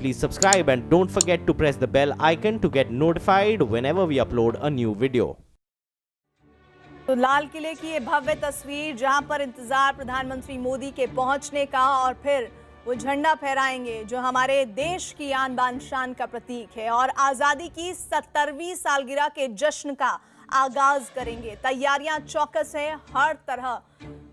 Please subscribe and don't forget to press the bell icon to get notified whenever we upload a new video. तो लाल किले की ये भव्य तस्वीर जहां पर इंतजार प्रधानमंत्री मोदी के पहुंचने का और फिर वो झंडा फहराएंगे जो हमारे देश की आन बान शान का प्रतीक है और आजादी की 70वीं सालगिरह के जश्न का आगाज करेंगे। तैयारियां चौकस है, हर तरह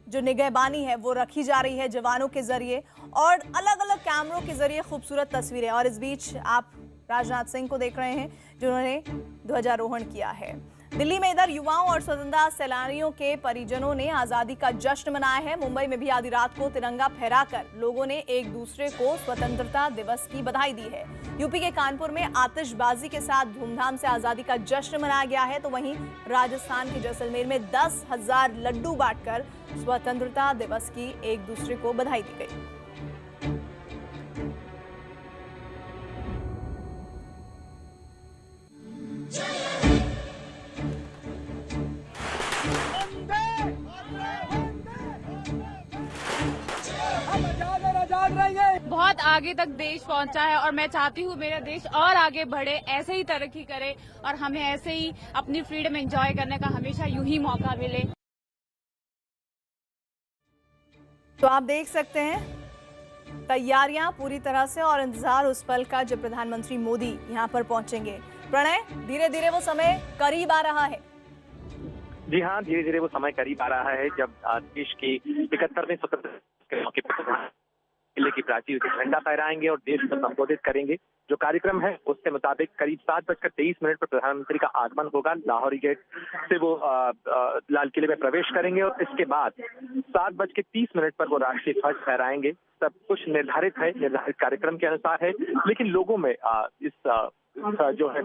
जो निगहबानी है वो रखी जा रही है जवानों के जरिए और अलग अलग कैमरों के जरिए खूबसूरत तस्वीरें। और इस बीच आप राजनाथ सिंह को देख रहे हैं जिन्होंने ध्वजारोहण किया है। दिल्ली में इधर युवाओं और स्वतंत्रता सेनानियों के परिजनों ने आजादी का जश्न मनाया है। मुंबई में भी आधी रात को तिरंगा फहराकर लोगों ने एक दूसरे को स्वतंत्रता दिवस की बधाई दी है। यूपी के कानपुर में आतिशबाजी के साथ धूमधाम से आजादी का जश्न मनाया गया है, तो वहीं राजस्थान के जैसलमेर में 10,000 लड्डू बांटकर स्वतंत्रता दिवस की एक दूसरे को बधाई दी गई। बहुत आगे तक देश पहुंचा है और मैं चाहती हूँ मेरा देश और आगे बढ़े, ऐसे ही तरक्की करे और हमें ऐसे ही अपनी फ्रीडम एंजॉय करने का हमेशा यूं ही मौका मिले। तो आप देख सकते हैं तैयारियां पूरी तरह से और इंतजार उस पल का जब प्रधानमंत्री मोदी यहां पर पहुंचेंगे। प्रणय, धीरे धीरे वो समय करीब आ रहा है। जी हाँ, धीरे धीरे वो समय करीब आ रहा है जब देश के 71वें स्वतंत्रता के मौके पर किले की प्राचीर से झंडा फहराएंगे और देश को संबोधित करेंगे। जो कार्यक्रम है उसके मुताबिक करीब 7:23 पर प्रधानमंत्री का आगमन होगा। लाहौरी गेट से वो लाल किले में प्रवेश करेंगे और इसके बाद 7:30 पर वो राष्ट्रीय ध्वज फहराएंगे। सब कुछ निर्धारित है, निर्धारित कार्यक्रम के अनुसार है, लेकिन लोगों में जो है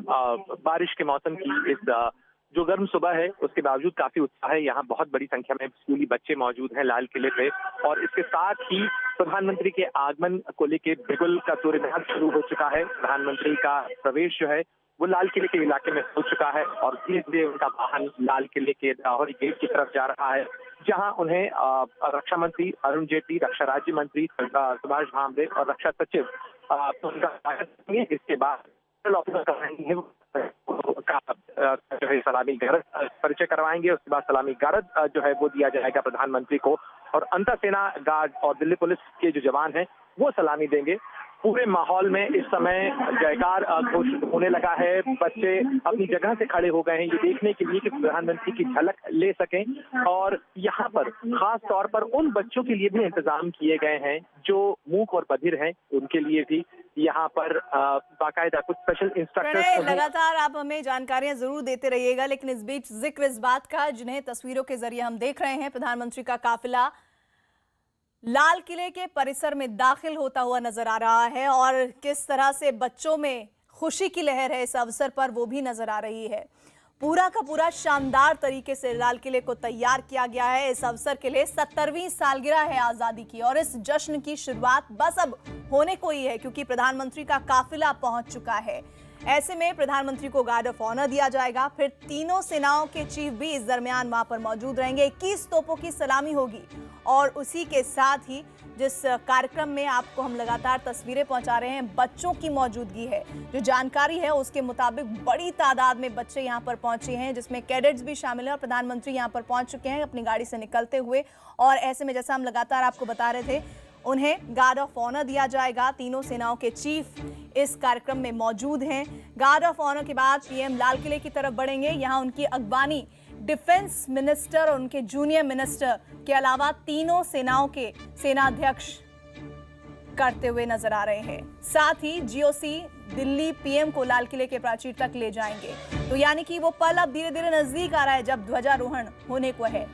बारिश के मौसम की इस जो गर्म सुबह है उसके बावजूद काफी उत्साह है। यहाँ बहुत बड़ी संख्या में स्कूली बच्चे मौजूद हैं लाल किले पे और इसके साथ ही प्रधानमंत्री के आगमन को लेकर बिगुल का सूर्यग्रहण शुरू हो चुका है। प्रधानमंत्री का प्रवेश जो है वो लाल किले के इलाके में हो चुका है और धीरे धीरे उनका वाहन लाल किले के लाहौरी गेट की तरफ जा रहा है, जहां उन्हें रक्षा मंत्री अरुण जेटली, रक्षा राज्य मंत्री सुभाष भामरे और रक्षा सचिव उनका स्वागत करेंगे। इसके बाद जो है सलामी गारद परिचय करवाएंगे। उसके बाद सलामी गारद जो है वो दिया जाएगा प्रधानमंत्री को और अंतर सेना गार्ड और दिल्ली पुलिस के जो जवान हैं वो सलामी देंगे। पूरे माहौल में इस समय जयकार घोषित होने लगा है। बच्चे अपनी जगह से खड़े हो गए हैं ये देखने के लिए कि प्रधानमंत्री की झलक ले सकें और यहाँ पर खास तौर पर उन बच्चों के लिए भी इंतजाम किए गए हैं जो मूक और बधिर हैं, उनके लिए भी यहाँ पर बाकायदा कुछ स्पेशल इंस्ट्रक्टर्स। लगातार आप हमें जानकारियां जरूर देते रहिएगा, लेकिन इस बीच जिक्र इस बात का जिन्हें तस्वीरों के जरिए हम देख रहे हैं, प्रधानमंत्री का काफिला लाल किले के परिसर में दाखिल होता हुआ नजर आ रहा है और किस तरह से बच्चों में खुशी की लहर है इस अवसर पर वो भी नजर आ रही है। पूरा का पूरा शानदार तरीके से लाल किले को तैयार किया गया है इस अवसर के लिए। 70वीं सालगिरह है आजादी की और इस जश्न की शुरुआत बस अब होने को ही है क्योंकि प्रधानमंत्री का काफिला पहुंच चुका है। ऐसे में प्रधानमंत्री को गार्ड ऑफ ऑनर दिया जाएगा, फिर तीनों सेनाओं के चीफ भी इस दरमियान वहां पर मौजूद रहेंगे। 21 तोपों की सलामी होगी और उसी के साथ ही जिस कार्यक्रम में आपको हम लगातार तस्वीरें पहुंचा रहे हैं, बच्चों की मौजूदगी है। जो जानकारी है उसके मुताबिक बड़ी तादाद में बच्चे यहां पर पहुंचे हैं, जिसमें कैडेट्स भी शामिल हैं और प्रधानमंत्री यहां पर पहुंच चुके हैं अपनी गाड़ी से निकलते हुए। और ऐसे में जैसा हम लगातार आपको बता रहे थे, उन्हें गार्ड ऑफ ऑनर दिया जाएगा। तीनों सेनाओं के चीफ इस कार्यक्रम में मौजूद हैं। गार्ड ऑफ ऑनर के बाद पीएम लाल किले की तरफ बढ़ेंगे। यहां उनकी अगवानी डिफेंस मिनिस्टर और उनके जूनियर मिनिस्टर के अलावा तीनों सेनाओं के सेनाध्यक्ष करते हुए नजर आ रहे हैं। साथ ही जीओसी दिल्ली पीएम को लाल किले के प्राचीर तक ले जाएंगे। तो यानी कि वो पल अब धीरे धीरे नजदीक आ रहा है जब ध्वजारोहण होने को है।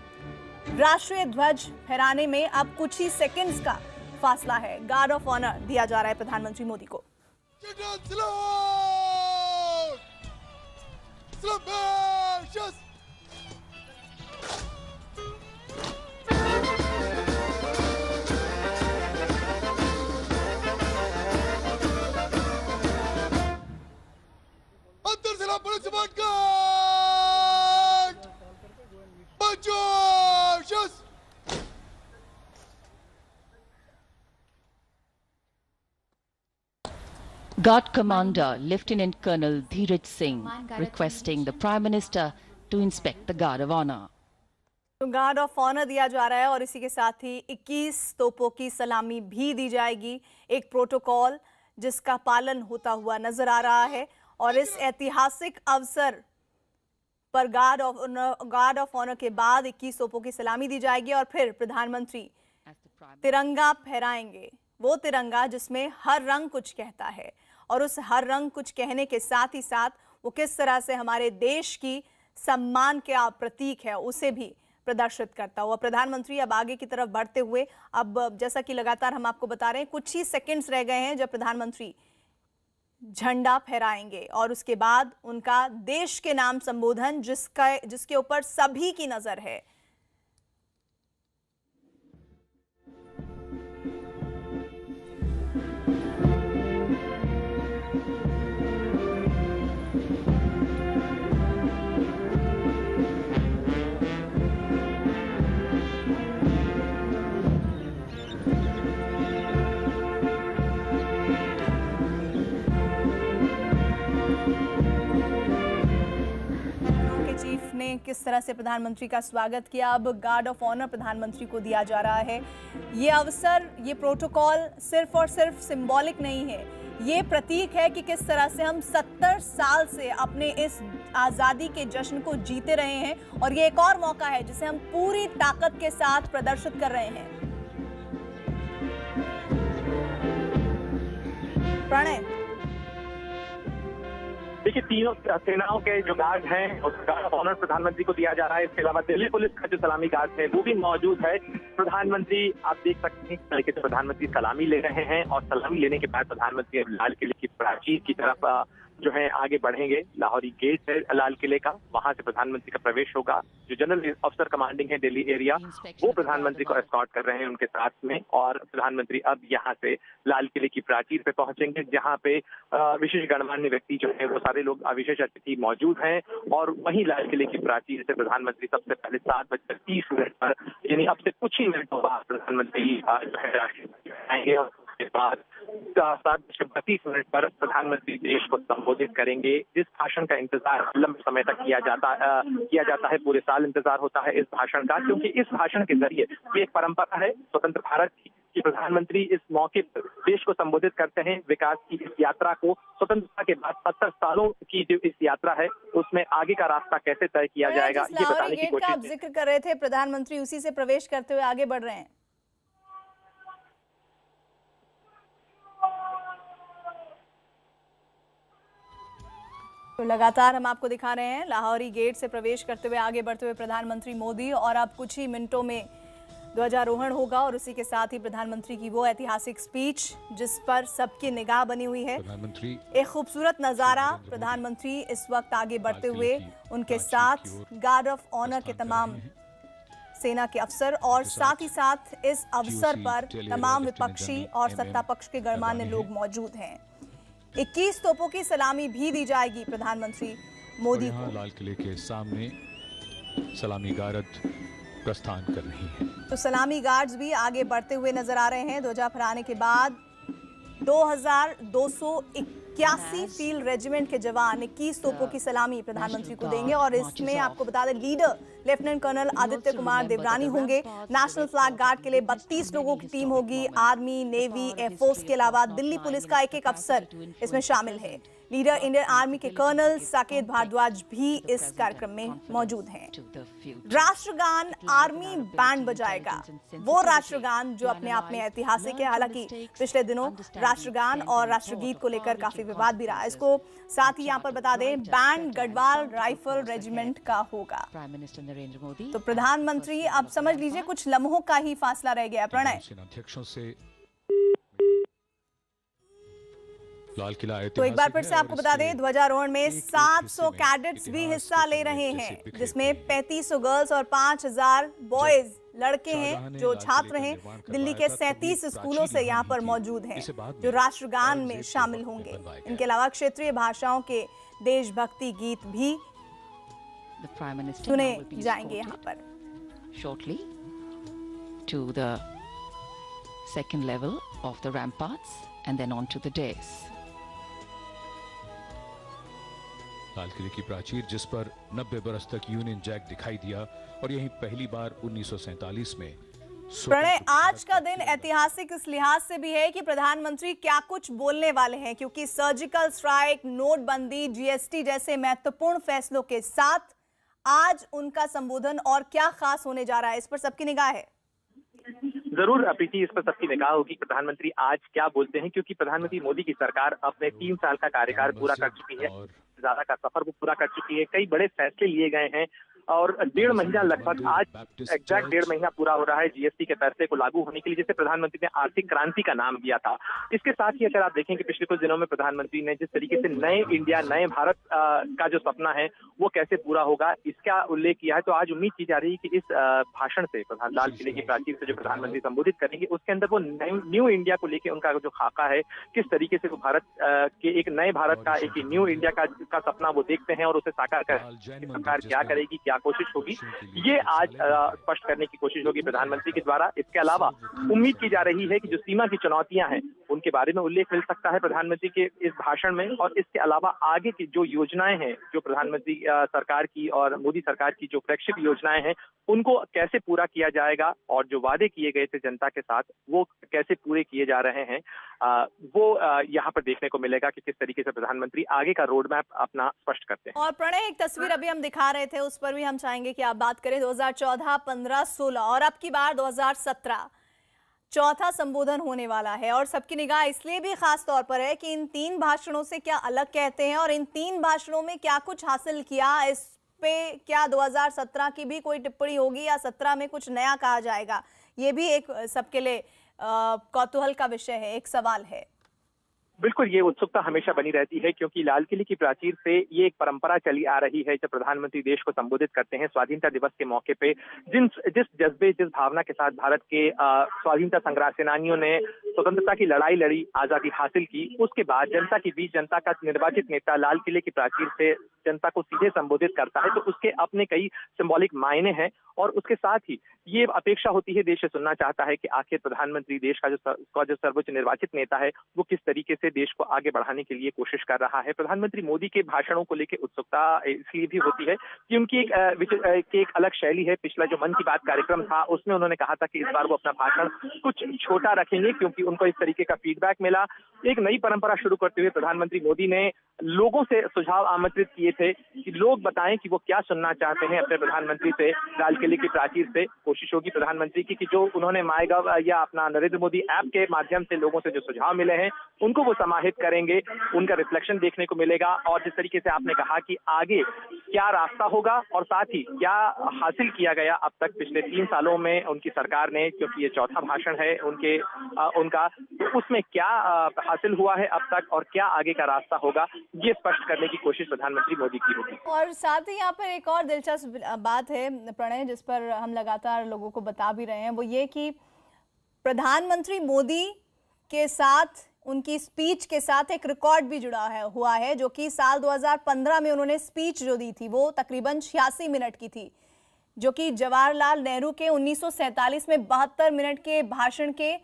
राष्ट्रीय ध्वज फहराने में अब कुछ ही सेकंड्स का फासला है। गार्ड ऑफ ऑनर दिया जा रहा है प्रधानमंत्री मोदी को। अंतर जिला पुलिस का Guard Commander Lieutenant Colonel Dheeraj Singh requesting the Prime Minister to inspect the Guard of Honor. तो गार्ड ऑफ ऑनर दिया जा रहा है और इसी के साथ ही 21 तोपों की सलामी भी दी जाएगी। एक प्रोटोकॉल जिसका पालन होता हुआ नजर आ रहा है और इस ऐतिहासिक अवसर पर गार्ड ऑफ ऑनर के बाद 21 तोपों की सलामी दी जाएगी और फिर प्रधानमंत्री तिरंगा फहराएंगे। वो तिरंगा जिसमें हर रंग कुछ कहता है और उस हर रंग कुछ कहने के साथ ही साथ वो किस तरह से हमारे देश की सम्मान का प्रतीक है उसे भी प्रदर्शित करता हुआ प्रधानमंत्री अब आगे की तरफ बढ़ते हुए, अब जैसा कि लगातार हम आपको बता रहे हैं कुछ ही सेकंड्स रह गए हैं जब प्रधानमंत्री झंडा फहराएंगे और उसके बाद उनका देश के नाम संबोधन जिसके ऊपर सभी की नजर है। चीफ ने किस तरह से प्रधानमंत्री का स्वागत किया। अब गार्ड ऑफ ऑनर प्रधानमंत्री को दिया जा रहा है। ये अवसर, ये प्रोटोकॉल सिर्फ और सिर्फ सिंबॉलिक नहीं है, ये प्रतीक है कि किस तरह से हम 70 साल से अपने इस आज़ादी के जश्न को जीते रहे हैं और ये एक और मौका है जिसे हम पूरी ताकत के साथ प्रदर्शित कर रहे हैं। प्रणय, देखिए तीनों सेनाओं के जो गार्ड हैं उस गार्ड ऑफ ऑनर प्रधानमंत्री को दिया जा रहा है। इसके अलावा दिल्ली पुलिस का जो सलामी गार्ड है वो भी मौजूद है। प्रधानमंत्री आप देख सकते हैं तरीके से प्रधानमंत्री सलामी ले रहे हैं और सलामी लेने के बाद प्रधानमंत्री लाल किले की प्राचीर की तरफ जो है आगे बढ़ेंगे। लाहौरी गेट है लाल किले का, वहां से प्रधानमंत्री का प्रवेश होगा। जो जनरल अफसर कमांडिंग है दिल्ली एरिया वो प्रधानमंत्री को एस्कॉर्ट कर रहे हैं उनके साथ में और प्रधानमंत्री अब यहाँ से लाल किले की प्राचीर पे पहुंचेंगे जहाँ पे विशेष गणमान्य व्यक्ति जो है वो सारे लोग विशेष अतिथि मौजूद हैं और वहीं लाल किले की प्राचीर से प्रधानमंत्री सबसे पहले 7:30 पर यानी अब से कुछ ही मिनटों बाद प्रधानमंत्री जो है राष्ट्रपति आएंगे और उसके बाद 7:32 पर प्रधानमंत्री देश को संबोधित करेंगे। जिस भाषण का इंतजार लंबे समय तक किया जाता है, पूरे साल इंतजार होता है इस भाषण का, क्योंकि इस भाषण के जरिए ये एक परंपरा है स्वतंत्र भारत की कि प्रधानमंत्री इस मौके पर देश को संबोधित करते हैं। विकास की इस यात्रा को, स्वतंत्रता के बाद 70 सालों की जो इस यात्रा है उसमें आगे का रास्ता कैसे तय किया जाएगा ये बताने की कोशिश। आप जिक्र कर रहे थे, प्रधानमंत्री उसी से प्रवेश करते हुए आगे बढ़ रहे हैं। तो लगातार हम आपको दिखा रहे हैं लाहौरी गेट से प्रवेश करते हुए आगे बढ़ते हुए प्रधानमंत्री मोदी और अब कुछ ही मिनटों में ध्वजारोहण होगा और उसी के साथ ही प्रधानमंत्री की वो ऐतिहासिक स्पीच जिस पर सबकी निगाह बनी हुई है। एक खूबसूरत नज़ारा, प्रधानमंत्री इस वक्त आगे बढ़ते हुए उनके साथ गार्ड ऑफ ऑनर के तमाम सेना के अफसर और साथ ही साथ इस अवसर पर तमाम विपक्षी और सत्ता पक्ष के गणमान्य लोग मौजूद हैं। 21 तोपों की सलामी भी दी जाएगी प्रधानमंत्री मोदी को। लाल किले के सामने सलामी गार्ड प्रस्थान कर रही है। तो सलामी गार्ड्स भी आगे बढ़ते हुए नजर आ रहे हैं। ध्वजा फहराने के बाद 2281 फील्ड रेजिमेंट के जवान 21 तोपों की सलामी प्रधानमंत्री को देंगे और इसमें आपको बता दें leader lieutenant colonel Aditya Kumar Devrani होंगे। नेशनल फ्लैग गार्ड के लिए 32 लोगों की टीम होगी। आर्मी, नेवी, एयरफोर्स के अलावा दिल्ली पुलिस का एक अफसर इसमें शामिल है। लीडर इंडियन आर्मी के कर्नल साकेत भारद्वाज भी इस कार्यक्रम में मौजूद हैं। राष्ट्रगान आर्मी बैंड बजाएगा, वो राष्ट्रगान जो अपने आप में ऐतिहासिक है। हालांकि पिछले दिनों राष्ट्रगान और राष्ट्रगीत को लेकर काफी विवाद भी रहा। इसको साथ ही यहाँ पर बता दें बैंड गढ़वाल राइफल रेजिमेंट का होगा। तो प्रधानमंत्री अब समझ लीजिए कुछ लम्हों का ही फासला रह गया। प्रणय, तो एक बार फिर से आपको बता दें ध्वजारोहण में 700 कैडेट्स भी हिस्सा ले रहे हैं जिसमें 3500 गर्ल्स और 5000 बॉयज लड़के हैं जो छात्र हैं। दिल्ली के 37 स्कूलों से यहाँ पर मौजूद हैं जो राष्ट्रगान में शामिल होंगे। इनके अलावा क्षेत्रीय भाषाओं के देशभक्ति गीत भी सुने जाएंगे यहाँ पर। Shortly to the second level of the ramparts and then on to the dais. लाल किले की प्राचीर जिस पर 90 बरस तक यूनियन जैक दिखाई दिया और यहीं पहली बार 1947 में प्रणय, आज का दिन ऐतिहासिक इस लिहाज से भी है कि प्रधानमंत्री क्या कुछ बोलने वाले हैं, क्योंकि सर्जिकल स्ट्राइक, नोटबंदी, जीएसटी जैसे महत्वपूर्ण फैसलों के साथ आज उनका संबोधन और क्या खास होने जा रहा है, इस पर सबकी निगाह है। जरूर प्रीति, इस पर सबकी निगाह होगी प्रधानमंत्री आज क्या बोलते हैं, क्योंकि प्रधानमंत्री मोदी की सरकार अपने 3 साल का कार्यकाल पूरा कर चुकी है, ज्यादा का सफर वो पूरा कर चुकी है, कई बड़े फैसले लिए गए हैं और 1.5 महीना लगभग आज एग्जैक्ट 1.5 महीना पूरा हो रहा है जीएसटी के फैसले को लागू होने के लिए, जिसे प्रधानमंत्री ने आर्थिक क्रांति का नाम दिया था। इसके साथ ही अगर आप देखें कि पिछले कुछ दिनों में प्रधानमंत्री ने जिस तरीके से नए इंडिया, नए भारत का जो सपना है वो कैसे पूरा होगा इसका उल्लेख किया है, तो आज उम्मीद की जा रही है कि इस भाषण से लाल किले की प्राचीर से जो प्रधानमंत्री संबोधित करेंगे उसके अंदर वो न्यू इंडिया को लेकर उनका जो खाका है, किस तरीके से वो भारत के एक नए भारत का, एक न्यू इंडिया का सपना वो देखते हैं और उसे साकार कर सरकार क्या करेगी, क्या कोशिश होगी, ये आज स्पष्ट करने की कोशिश होगी प्रधानमंत्री के द्वारा। इसके अलावा उम्मीद की जा रही है कि जो सीमा की चुनौतियां हैं उनके बारे में उल्लेख मिल सकता है प्रधानमंत्री के इस भाषण में, और इसके अलावा आगे की जो योजनाएं हैं, जो प्रधानमंत्री सरकार की और मोदी सरकार की जो फ्लैगशिप योजनाएं हैं उनको कैसे पूरा किया जाएगा और जो वादे किए गए थे जनता के साथ वो कैसे पूरे किए जा रहे हैं, वो यहाँ पर देखने को मिलेगा कि किस तरीके से प्रधानमंत्री आगे का रोड मैप अपना स्पष्ट करते हैं। और प्रणय, एक तस्वीर अभी हम दिखा रहे थे, उस पर भी हम चाहेंगे कि आप बात करें। 2014, 15, 16 और अब की बार 2017 चौथा संबोधन होने वाला है और सबकी निगाह इसलिए भी खास तौर पर है कि इन 3 भाषणों से क्या अलग कहते हैं और इन 3 भाषणों में क्या कुछ हासिल किया, इस पे क्या 2017 की भी कोई टिप्पणी होगी या 17 में कुछ नया कहा जाएगा, ये भी एक सबके लिए कौतूहल का विषय है, एक सवाल है। बिल्कुल, ये उत्सुकता हमेशा बनी रहती है क्योंकि लाल किले की प्राचीर से ये एक परंपरा चली आ रही है, जब प्रधानमंत्री देश को संबोधित करते हैं स्वाधीनता दिवस के मौके पे, जिस जज्बे, जिस भावना के साथ भारत के स्वाधीनता संग्राम सेनानियों ने स्वतंत्रता की लड़ाई लड़ी, आजादी हासिल की, उसके बाद जनता के बीच जनता का निर्वाचित नेता लाल किले की प्राचीर से जनता को सीधे संबोधित करता है, तो उसके अपने कई सिंबॉलिक मायने हैं और उसके साथ ही ये अपेक्षा होती है, देश सुनना चाहता है कि आखिर प्रधानमंत्री देश का जो सर्वोच्च निर्वाचित नेता है वो किस तरीके से देश को आगे बढ़ाने के लिए कोशिश कर रहा है। प्रधानमंत्री मोदी के भाषणों को लेकर उत्सुकता इसलिए भी होती है कि उनकी एक अलग शैली है। पिछला जो मन की बात कार्यक्रम था उसमें उन्होंने कहा था कि इस बार वो अपना भाषण कुछ छोटा रखेंगे क्योंकि उनको इस तरीके का फीडबैक मिला। एक नई परंपरा शुरू करते हुए प्रधानमंत्री मोदी ने लोगों से सुझाव आमंत्रित किए थे कि लोग बताएं कि वो क्या सुनना चाहते हैं अपने प्रधानमंत्री से। लाल किले की प्राचीर से कोशिश होगी प्रधानमंत्री की कि जो उन्होंने माईगव या अपना नरेंद्र मोदी ऐप के माध्यम से लोगों से जो सुझाव मिले हैं उनको वो समाहित करेंगे, उनका रिफ्लेक्शन देखने को मिलेगा और जिस तरीके से आपने कहा कि आगे क्या रास्ता होगा और साथ ही क्या हासिल किया गया अब तक पिछले 3 सालों में उनकी सरकार ने, क्योंकि ये चौथा भाषण है उनका, तो उसमें क्या हासिल हुआ है अब तक और क्या आगे का रास्ता होगा, ये स्पष्ट करने की कोशिश प्रधानमंत्री मोदी की होगी। और साथ ही यहाँ पर एक और दिलचस्प बात है प्रणय, जिस पर हम लगातार लोगों को बता भी रहे हैं, वो ये कि प्रधानमंत्री मोदी के साथ, उनकी स्पीच के साथ एक रिकॉर्ड भी हुआ है, जो कि साल 2015 में उन्होंने स्पीच जो दी थी वो तकरीबन 86 मिनट की थी, जो कि जवाहरलाल नेहरू के 1947 में 72 मिनट के भाषण के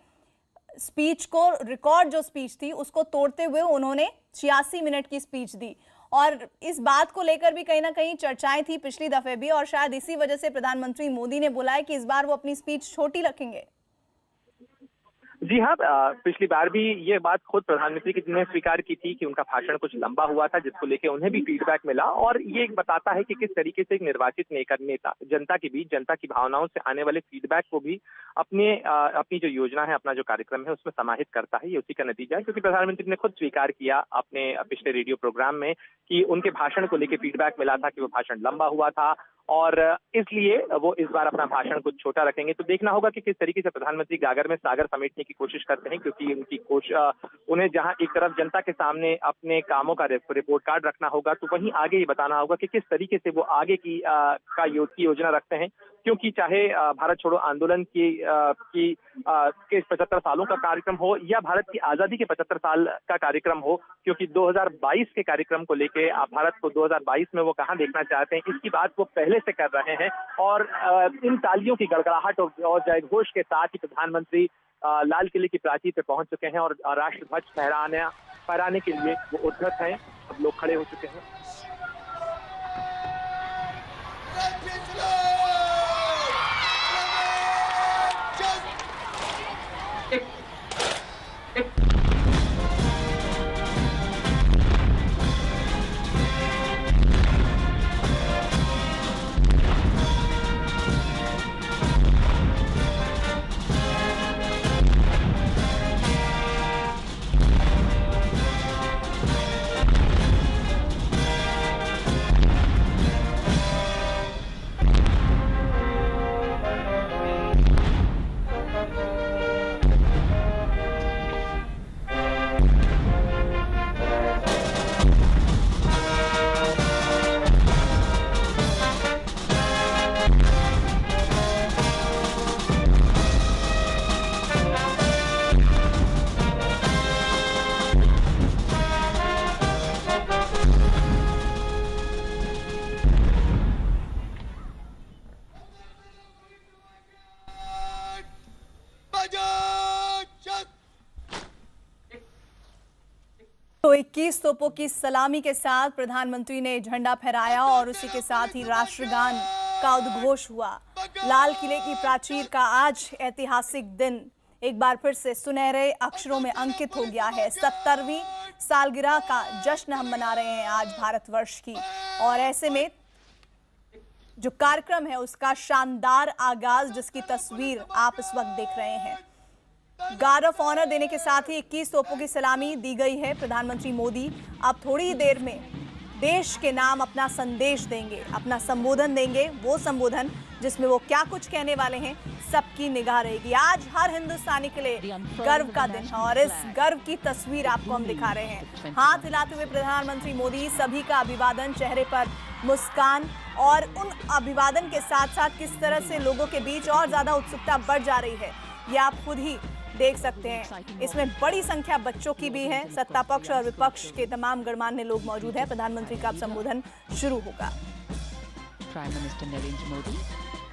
स्पीच को, रिकॉर्ड जो स्पीच थी उसको तोड़ते हुए उन्होंने 86 मिनट की स्पीच दी। और इस बात को लेकर भी कहीं ना कहीं चर्चाएं थी पिछली दफे भी, और शायद इसी वजह से प्रधानमंत्री मोदी ने बोला है कि इस बार वो अपनी स्पीच छोटी रखेंगे। जी हाँ, पिछली बार भी ये बात खुद प्रधानमंत्री ने स्वीकार की थी कि उनका भाषण कुछ लंबा हुआ था, जिसको लेके उन्हें भी फीडबैक मिला और ये बताता है कि किस तरीके से एक निर्वाचित नेता जनता के बीच, जनता की भावनाओं से आने वाले फीडबैक को भी अपनी जो योजना है, अपना जो कार्यक्रम है उसमें समाहित करता है। ये उसी का नतीजा है, क्योंकि प्रधानमंत्री ने खुद स्वीकार किया अपने पिछले रेडियो प्रोग्राम में कि उनके भाषण को लेकर फीडबैक मिला था कि वो भाषण लंबा हुआ था और इसलिए वो इस बार अपना भाषण कुछ छोटा रखेंगे। तो देखना होगा कि किस तरीके से प्रधानमंत्री गागर में सागर समेटने की कोशिश करते हैं, क्योंकि उन्हें जहां एक तरफ जनता के सामने अपने कामों का रिपोर्ट कार्ड रखना होगा, तो वहीं आगे ये बताना होगा कि किस तरीके से वो आगे की योजना रखते हैं। क्योंकि चाहे भारत छोड़ो आंदोलन के 75 सालों का कार्यक्रम हो या भारत की आजादी के 75 साल का कार्यक्रम हो, क्योंकि 2022 के कार्यक्रम को लेके भारत को 2022 में वो कहां देखना चाहते हैं, इसकी बात वो पहले से कर रहे हैं। और इन तालियों की गड़गड़ाहट और जयघोष के साथ ही प्रधानमंत्री लाल किले की प्राचीर पे पहुंच चुके हैं और राष्ट्रध्वज फहराने के लिए वो उद्धत हैं। अब लोग खड़े हो चुके हैं। तो 21 तोपों की सलामी के साथ प्रधानमंत्री ने झंडा फहराया और उसी के साथ ही राष्ट्रगान का उद्घोष हुआ। लाल किले की प्राचीर का आज ऐतिहासिक दिन एक बार फिर से सुनहरे अक्षरों में अंकित हो गया है। 70वीं सालगिरह का जश्न हम मना रहे हैं आज भारतवर्ष की, और ऐसे में जो कार्यक्रम है उसका शानदार आगाज, जिसकी तस्वीर आप इस वक्त देख रहे हैं। गार्ड ऑफ ऑनर देने के साथ ही 21 तोपों की सलामी दी गई है। प्रधानमंत्री मोदी अब थोड़ी ही देर में देश के नाम अपना संदेश देंगे, अपना संबोधन देंगे। वो संबोधन जिसमें वो क्या कुछ कहने वाले हैं, सबकी निगाह रहेगी। आज हर हिंदुस्तानी के लिए गर्व का दिन है और इस गर्व की तस्वीर आपको हम दिखा रहे हैं। हाथ हिलाते हुए प्रधानमंत्री मोदी, सभी का अभिवादन, चेहरे पर मुस्कान, और उन अभिवादन के साथ साथ किस तरह से लोगों के बीच और ज्यादा उत्सुकता बढ़ जा रही है, ये आप खुद ही देख सकते हैं। इसमें बड़ी संख्या बच्चों की भी है। सत्ता पक्ष और विपक्ष के तमाम गणमान्य लोग मौजूद हैं। प्रधानमंत्री का संबोधन शुरू होगा। Prime Minister Narendra Modi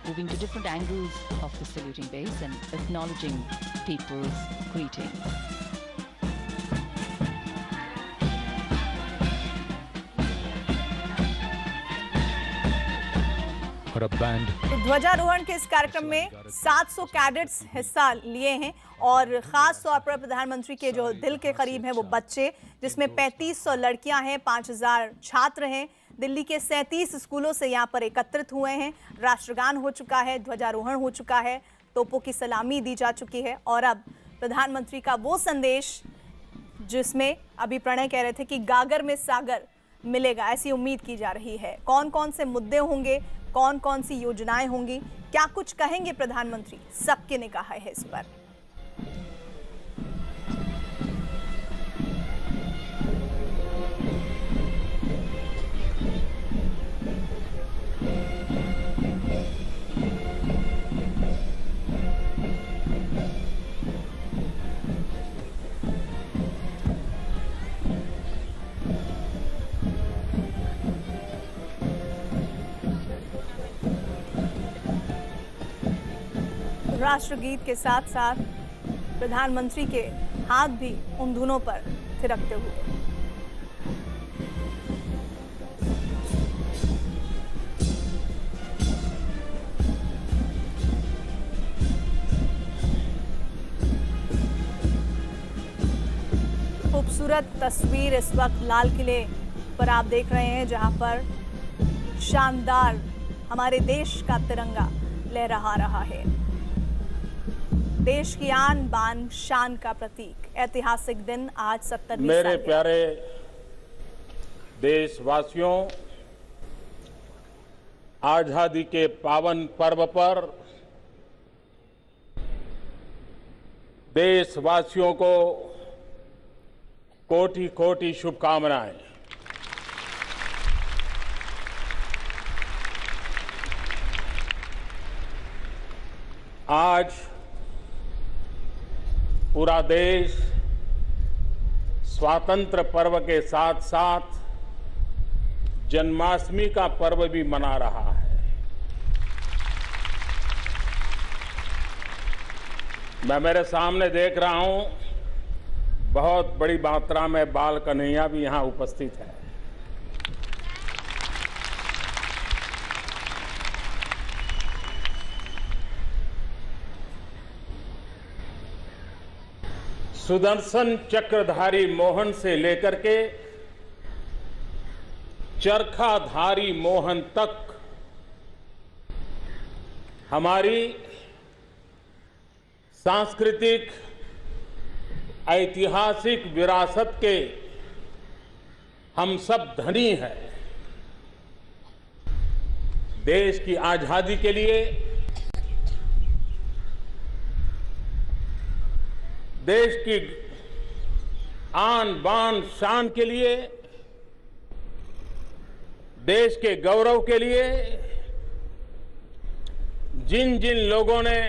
moving to different angles of the saluting base and acknowledging people's greeting. और अब बैंड ध्वजारोहण के इस कार्यक्रम में 700 कैडेट्स हिस्सा लिए हैं और खास तौर पर प्रधानमंत्री के जो दिल के करीब हैं वो बच्चे, जिसमें 3500 लड़कियां हैं, 5000 छात्र हैं। दिल्ली के 37 स्कूलों से यहाँ पर एकत्रित हुए हैं। राष्ट्रगान हो चुका है, ध्वजारोहण हो चुका है, तोपों की सलामी दी जा चुकी है और अब प्रधानमंत्री का वो संदेश जिसमें अभी प्रणय कह रहे थे कि गागर में सागर मिलेगा, ऐसी उम्मीद की जा रही है। कौन कौन से मुद्दे होंगे, कौन कौन सी योजनाएं होंगी, क्या कुछ कहेंगे प्रधानमंत्री, सबकी निगाह है इस पर। राष्ट्रगीत के साथ साथ प्रधानमंत्री के हाथ भी उन धुनों पर थिरकते हुए। खूबसूरत तस्वीर इस वक्त लाल किले पर आप देख रहे हैं, जहां पर शानदार हमारे देश का तिरंगा लहरा रहा है। देश की आन बान शान का प्रतीक, ऐतिहासिक दिन आज 70वीं मेरे प्यारे देशवासियों, आजादी के पावन पर्व पर देशवासियों को कोटि कोटि शुभकामनाएं। आज पूरा देश स्वातंत्र पर्व के साथ साथ जन्माष्टमी का पर्व भी मना रहा है। मैं मेरे सामने देख रहा हूं, बहुत बड़ी मात्रा में बाल कन्हैया भी यहां उपस्थित है। सुदर्शन चक्रधारी मोहन से लेकर के चरखाधारी मोहन तक हमारी सांस्कृतिक ऐतिहासिक विरासत के हम सब धनी हैं। देश की आजादी के लिए, देश की आन बान शान के लिए, देश के गौरव के लिए जिन जिन लोगों ने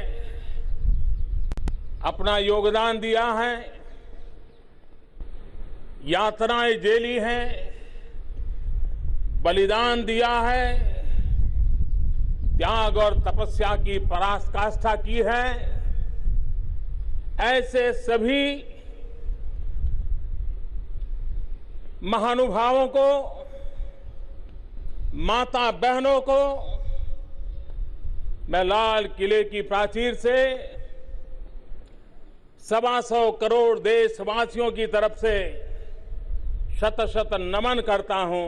अपना योगदान दिया है, यातनाएं झेली हैं, बलिदान दिया है, त्याग और तपस्या की पराकाष्ठा की है, ऐसे सभी महानुभावों को, माता बहनों को मैं लाल किले की प्राचीर से 125 करोड़ देशवासियों की तरफ से शत शत नमन करता हूं,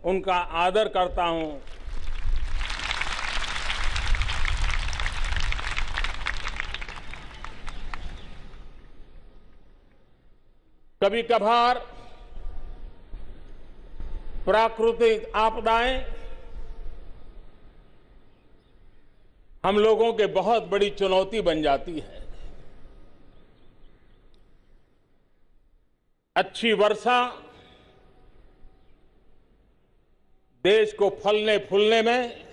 उनका आदर करता हूं। कभी कभार प्राकृतिक आपदाएं हम लोगों के बहुत बड़ी चुनौती बन जाती है। अच्छी वर्षा देश को फलने फूलने में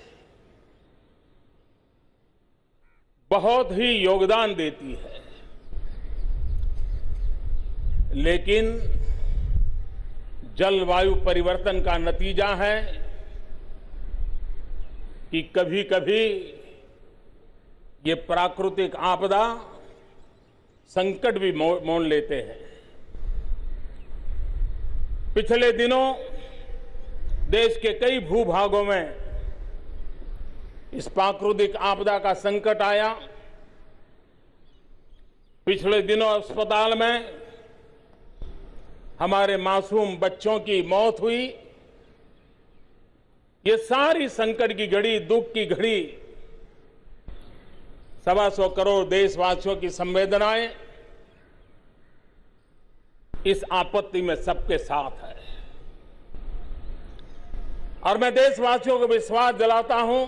बहुत ही योगदान देती है, लेकिन जलवायु परिवर्तन का नतीजा है कि कभी कभी ये प्राकृतिक आपदा संकट भी मोल लेते हैं। पिछले दिनों देश के कई भूभागों में इस प्राकृतिक आपदा का संकट आया। पिछले दिनों अस्पताल में हमारे मासूम बच्चों की मौत हुई। ये सारी संकट की घड़ी, दुख की घड़ी 125 करोड़ देशवासियों की संवेदनाएं इस आपत्ति में सबके साथ है। और मैं देशवासियों को विश्वास दिलाता हूं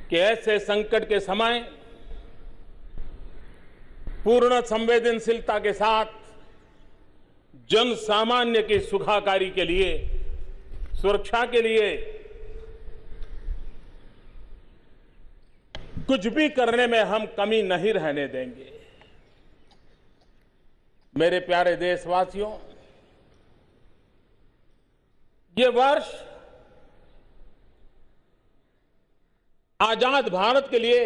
कि ऐसे संकट के समय पूर्ण संवेदनशीलता के साथ जन सामान्य की सुखाकारी के लिए, सुरक्षा के लिए कुछ भी करने में हम कमी नहीं रहने देंगे। मेरे प्यारे देशवासियों, ये वर्ष आजाद भारत के लिए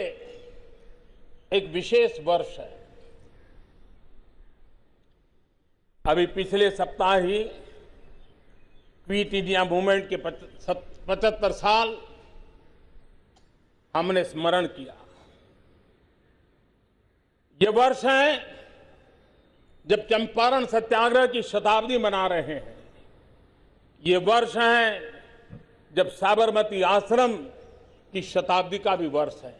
एक विशेष वर्ष है। अभी पिछले सप्ताह ही क्विट इंडिया मूवमेंट के 75 साल हमने स्मरण किया। ये वर्ष है जब चंपारण सत्याग्रह की शताब्दी मना रहे हैं। ये वर्ष है जब साबरमती आश्रम की शताब्दी का भी वर्ष है।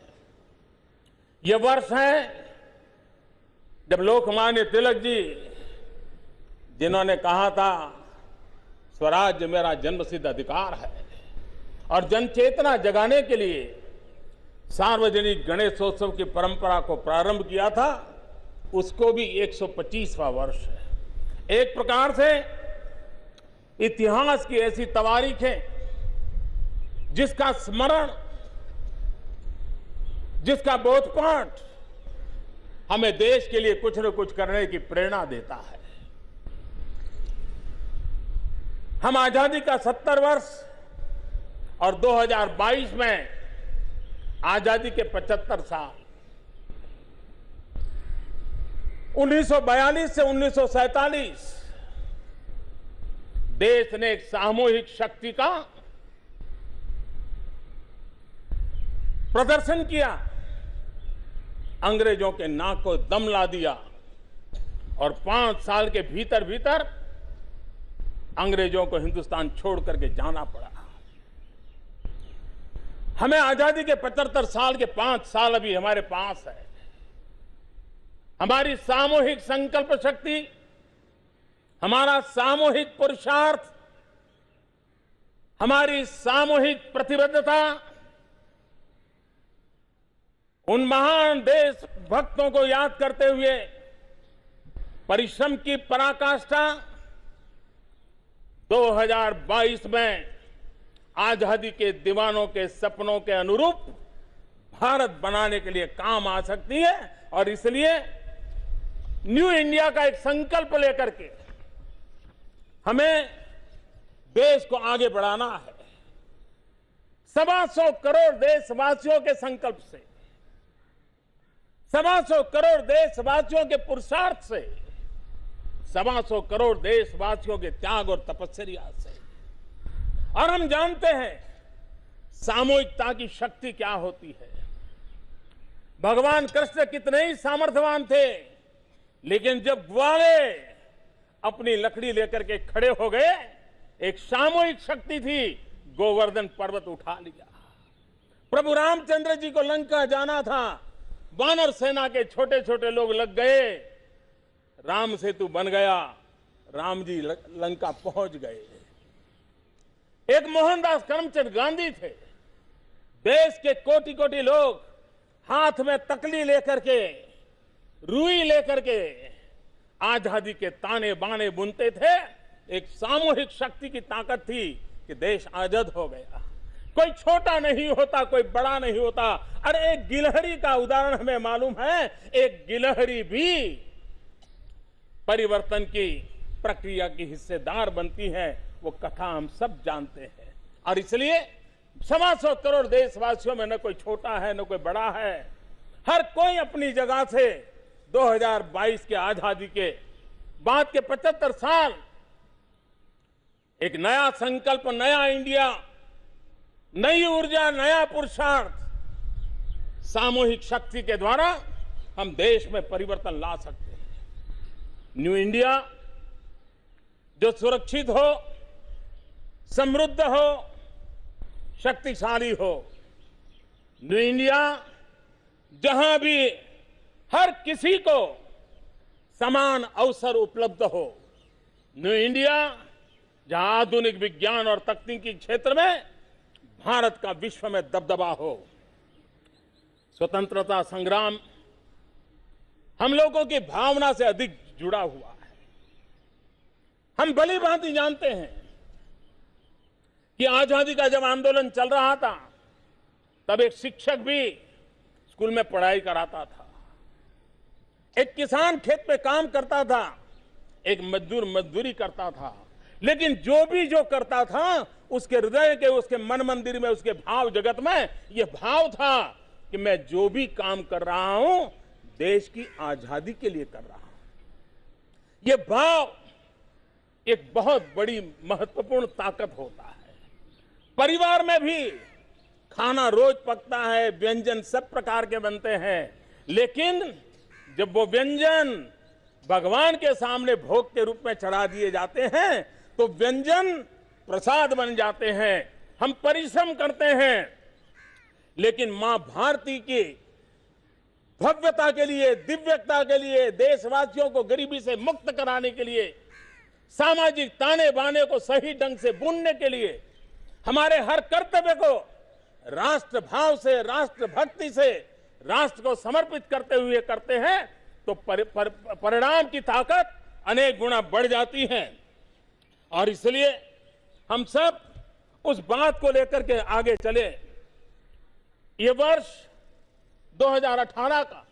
ये वर्ष है जब लोकमान्य तिलक जी, जिन्होंने कहा था स्वराज्य मेरा जन्मसिद्ध अधिकार है, और जनचेतना जगाने के लिए सार्वजनिक गणेशोत्सव की परंपरा को प्रारंभ किया था, उसको भी 125वां वर्ष है। एक प्रकार से इतिहास की ऐसी तवारीखें जिसका स्मरण, जिसका बोधपाठ हमें देश के लिए कुछ न कुछ करने की प्रेरणा देता है। हम आजादी का 70 वर्ष और 2022 में आजादी के 75 साल, 1942 से 1947 देश ने एक सामूहिक शक्ति का प्रदर्शन किया। अंग्रेजों के नाक को दम ला दिया और 5 साल के भीतर भीतर अंग्रेजों को हिंदुस्तान छोड़ करके जाना पड़ा। हमें आजादी के 75 साल के 5 साल अभी हमारे पास है। हमारी सामूहिक संकल्प शक्ति, हमारा सामूहिक पुरुषार्थ, हमारी सामूहिक प्रतिबद्धता उन महान देशभक्तों को याद करते हुए परिश्रम की पराकाष्ठा 2022 में आजादी के दीवानों के सपनों के अनुरूप भारत बनाने के लिए काम आ सकती है। और इसलिए न्यू इंडिया का एक संकल्प लेकर के हमें देश को आगे बढ़ाना है। 125 करोड़ देशवासियों के संकल्प से, 125 करोड़ देशवासियों के पुरुषार्थ से, 125 करोड़ देशवासियों के त्याग और तपस्या से। और हम जानते हैं सामूहिकता की शक्ति क्या होती है। भगवान कृष्ण कितने ही सामर्थ्यवान थे, लेकिन जब ग्वाले अपनी लकड़ी लेकर के खड़े हो गए, एक सामूहिक शक्ति थी, गोवर्धन पर्वत उठा लिया। प्रभु रामचंद्र जी को लंका जाना था, वानर सेना के छोटे छोटे लोग लग गए, राम सेतु बन गया, राम जी लंका पहुंच गए। एक मोहनदास करमचंद गांधी थे, देश के कोटि कोटि लोग हाथ में तकली लेकर के, रुई लेकर के आजादी के ताने बाने बुनते थे। एक सामूहिक शक्ति की ताकत थी कि देश आजाद हो गया। कोई छोटा नहीं होता, कोई बड़ा नहीं होता। अरे एक गिलहरी का उदाहरण हमें मालूम है, एक गिलहरी भी परिवर्तन की प्रक्रिया की हिस्सेदार बनती है। वो कथा हम सब जानते हैं। और इसलिए 125 करोड़ देशवासियों में न कोई छोटा है न कोई बड़ा है, हर कोई अपनी जगह से 2022 के आजादी के बाद के 75 साल एक नया संकल्प, नया इंडिया, नई ऊर्जा, नया पुरुषार्थ, सामूहिक शक्ति के द्वारा हम देश में परिवर्तन ला सकते हैं। न्यू इंडिया जो सुरक्षित हो, समृद्ध हो, शक्तिशाली हो। न्यू इंडिया जहां भी हर किसी को समान अवसर उपलब्ध हो। न्यू इंडिया जहां आधुनिक विज्ञान और तकनीकी क्षेत्र में भारत का विश्व में दबदबा हो। स्वतंत्रता संग्राम हम लोगों की भावना से अधिक जुड़ा हुआ है। हम भली भांति जानते हैं कि आजादी का जब आंदोलन चल रहा था, तब एक शिक्षक भी स्कूल में पढ़ाई कराता था, एक किसान खेत पे काम करता था, एक मजदूर मजदूरी करता था। लेकिन जो करता था, उसके हृदय के, उसके मन मंदिर में, उसके भाव जगत में यह भाव था कि मैं जो भी काम कर रहा हूं, देश की आजादी के लिए कर रहा हूं। यह भाव एक बहुत बड़ी महत्वपूर्ण ताकत होता है। परिवार में भी खाना रोज पकता है, व्यंजन सब प्रकार के बनते हैं, लेकिन जब वो व्यंजन भगवान के सामने भोग के रूप में चढ़ा दिए जाते हैं, तो व्यंजन प्रसाद बन जाते हैं। हम परिश्रम करते हैं, लेकिन मां भारती की भव्यता के लिए, दिव्यता के लिए, देशवासियों को गरीबी से मुक्त कराने के लिए, सामाजिक ताने बाने को सही ढंग से बुनने के लिए, हमारे हर कर्तव्य को राष्ट्र भाव से, राष्ट्र भक्ति से, राष्ट्र को समर्पित करते हुए करते हैं, तो परिणाम की ताकत अनेक गुना बढ़ जाती है। और इसलिए हम सब उस बात को लेकर के आगे चले। ये वर्ष 2018 का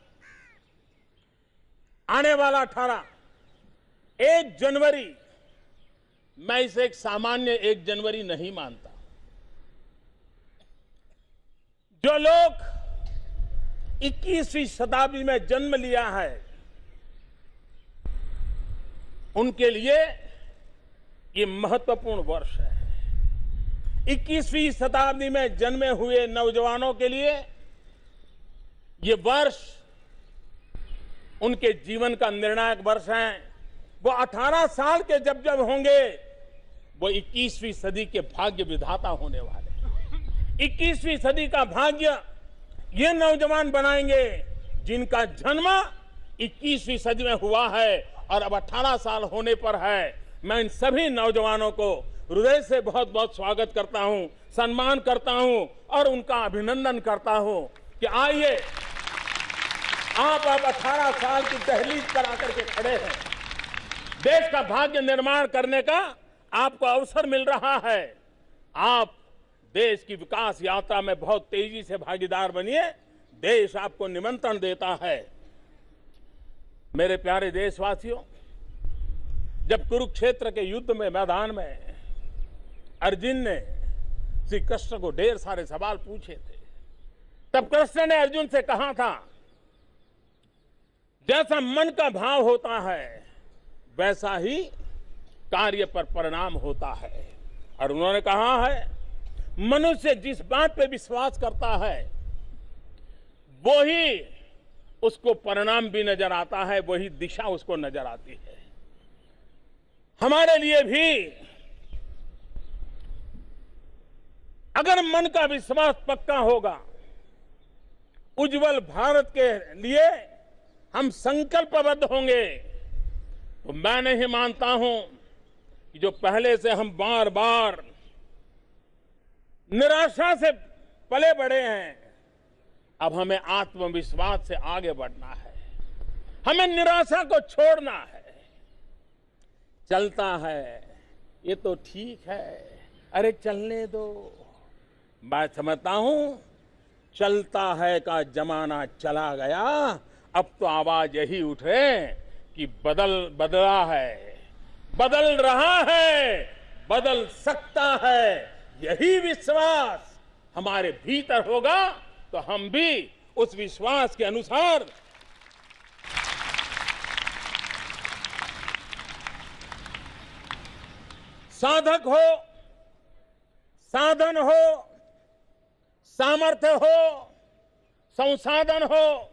आने वाला 1 जनवरी, मैं इसे एक सामान्य 1 जनवरी नहीं मानता। जो लोग 21वीं शताब्दी में जन्म लिया है, उनके लिए ये महत्वपूर्ण वर्ष है। 21वीं शताब्दी में जन्मे हुए नौजवानों के लिए ये वर्ष उनके जीवन का निर्णायक वर्ष है। वो 18 साल के जब जब होंगे वो 21वीं सदी के भाग्य विधाता होने वाले। 21वीं सदी का भाग्य ये नौजवान बनाएंगे जिनका जन्म 21वीं सदी में हुआ है और अब 18 साल होने पर है। मैं इन सभी नौजवानों को हृदय से बहुत बहुत स्वागत करता हूं, सम्मान करता हूं और उनका अभिनंदन करता हूं कि आइए, आप अब 18 साल की दहलीज पर आकर के खड़े हैं। देश का भाग्य निर्माण करने का आपको अवसर मिल रहा है। आप देश की विकास यात्रा में बहुत तेजी से भागीदार बनिए। देश आपको निमंत्रण देता है। मेरे प्यारे देशवासियों, जब कुरुक्षेत्र के युद्ध में मैदान में अर्जुन ने श्री कृष्ण को ढेर सारे सवाल पूछे थे, तब कृष्ण ने अर्जुन से कहा था, जैसा मन का भाव होता है वैसा ही कार्य पर परिणाम होता है। और उन्होंने कहा है, मनुष्य जिस बात पे विश्वास करता है वही उसको परिणाम भी नजर आता है, वही दिशा उसको नजर आती है। हमारे लिए भी अगर मन का विश्वास पक्का होगा, उज्जवल भारत के लिए हम संकल्पबद्ध होंगे, तो मैं नहीं मानता हूं कि जो पहले से हम बार बार निराशा से पले बढ़े हैं, अब हमें आत्मविश्वास से आगे बढ़ना है। हमें निराशा को छोड़ना है। चलता है ये तो ठीक है, अरे चलने दो। मैं समझता हूं चलता है का जमाना चला गया, अब तो आवाज यही उठे कि बदला है, बदल रहा है, बदल सकता है। यही विश्वास हमारे भीतर होगा तो हम भी उस विश्वास के अनुसार साधक हो, साधन हो, सामर्थ्य हो, संसाधन हो।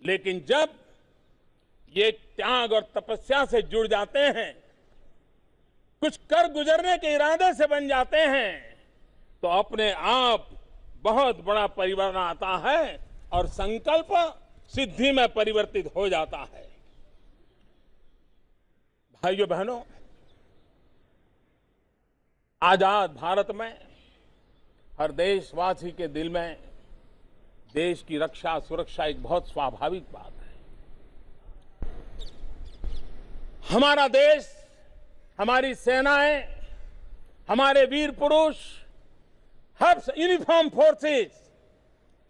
लेकिन जब ये त्याग और तपस्या से जुड़ जाते हैं, कुछ कर गुजरने के इरादे से बन जाते हैं, तो अपने आप बहुत बड़ा परिवर्तन आता है और संकल्प सिद्धि में परिवर्तित हो जाता है। भाइयों बहनों, आजाद भारत में हर देशवासी के दिल में देश की रक्षा सुरक्षा एक बहुत स्वाभाविक बात है। हमारा देश, हमारी सेनाएं, हमारे वीर पुरुष, हर यूनिफॉर्म फोर्सेस,